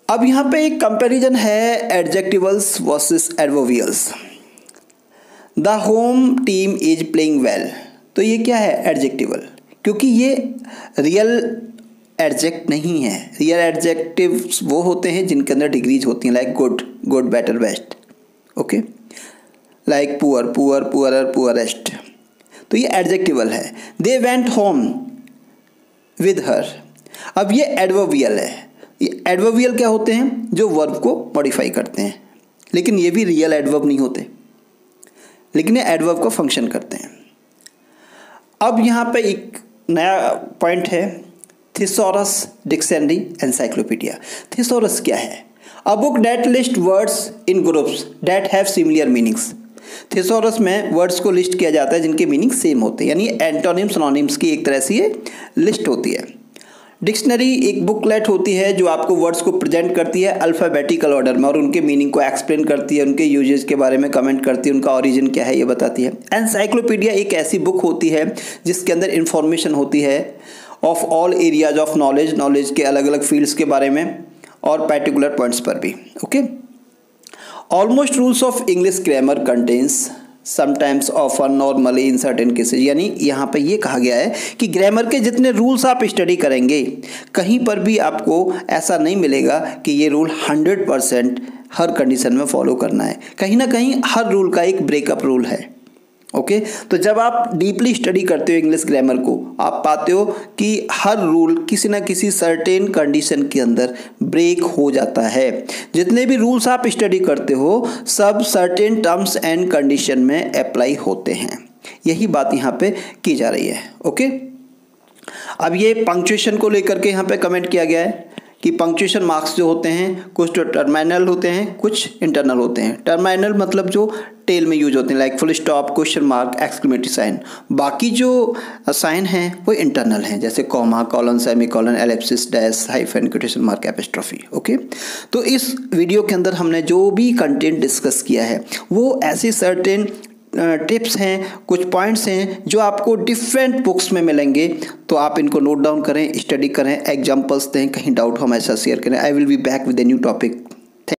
अब यहाँ पे एक कंपैरिजन है adjectivals versus adverbials. The home team is playing well. तो ये क्या है? एडजेक्टिवल, क्योंकि ये रियल एडजेक्ट नहीं है। रियल एडजेक्टिव्स वो होते हैं जिनके अंदर डिग्रीज होती हैं, like good, good, better, best, okay, like poor, poor, poorer, poorest. तो ये एडजेक्टिवल है। They went home with her. अब ये एडवर्बियल है। ये एडवर्बियल क्या होते हैं? जो वर्ब को मॉडिफाई करते हैं, लेकिन ये भी रियल एडवर्ब नहीं होते, लेकिन ये एडवर्ब का फंक्शन करते हैं। अब यहाँ पे एक नया पॉइंट है, थिसॉरस डिक्शनरी एनसाइक्लोपीडिया। थिसॉरस क्या है? A book that list words in groups that have similar meanings. Thesaurus में वर्ड्स को लिस्ट किया जाता है जिनके मीनिंग सेम होते हैं, यानी एंटोनिम्स सिनोनिम्स की एक तरह से ये लिस्ट होती है। डिक्शनरी एक बुकलेट होती है जो आपको वर्ड्स को प्रेजेंट करती है अल्फ़ाबेटिकल ऑर्डर में और उनके मीनिंग को एक्सप्लेन करती है, उनके यूजेस के बारे में कमेंट करती है, उनका ओरिजिन क्या है ये बताती है। एनसाइक्लोपीडिया एक ऐसी बुक होती है जिसके अंदर इंफॉर्मेशन होती है of all areas of knowledge, knowledge के अलग अलग फील्ड्स के बारे में और पर्टिकुलर पॉइंट्स पर भी, okay. Almost rules of English grammar contains sometimes offer normally in certain cases. यानी यहाँ पे ये कहा गया है कि ग्रामर के जितने रूल्स आप स्टडी करेंगे, कहीं पर भी आपको ऐसा नहीं मिलेगा कि ये रूल 100% हर कंडीशन में फॉलो करना है। कहीं ना कहीं हर रूल का एक ब्रेकअप रूल है, ओके। तो जब आप डीपली स्टडी करते हो इंग्लिश ग्रामर को, आप पाते हो कि हर रूल किसी ना किसी सर्टेन कंडीशन के अंदर ब्रेक हो जाता है। जितने भी रूल्स आप स्टडी करते हो सब सर्टेन टर्म्स एंड कंडीशन में अप्लाई होते हैं। यही बात यहाँ पे की जा रही है, ओके। अब ये पंक्चुएशन को लेकर के यहाँ पे कमेंट किया गया है कि पंक्चुएशन मार्क्स जो होते हैं कुछ तो टर्मिनल होते हैं, कुछ इंटरनल होते हैं। टर्मिनल मतलब जो टेल में यूज होते हैं, like full stop, question mark, exclamatory sign. बाकी जो साइन हैं वो इंटरनल हैं, जैसे comma, colon, semicolon, ellipsis, dash, hyphen, quotation mark, apostrophe, okay. तो इस वीडियो के अंदर हमने जो भी कंटेंट डिस्कस किया है वो ऐसे सर्टेन टिप्स हैं, कुछ पॉइंट्स हैं जो आपको डिफरेंट बुक्स में मिलेंगे। तो आप इनको नोट डाउन करें, स्टडी करें, एग्जाम्पल्स दें, कहीं डाउट हो हमें शेयर करें। I will be back with a new topic.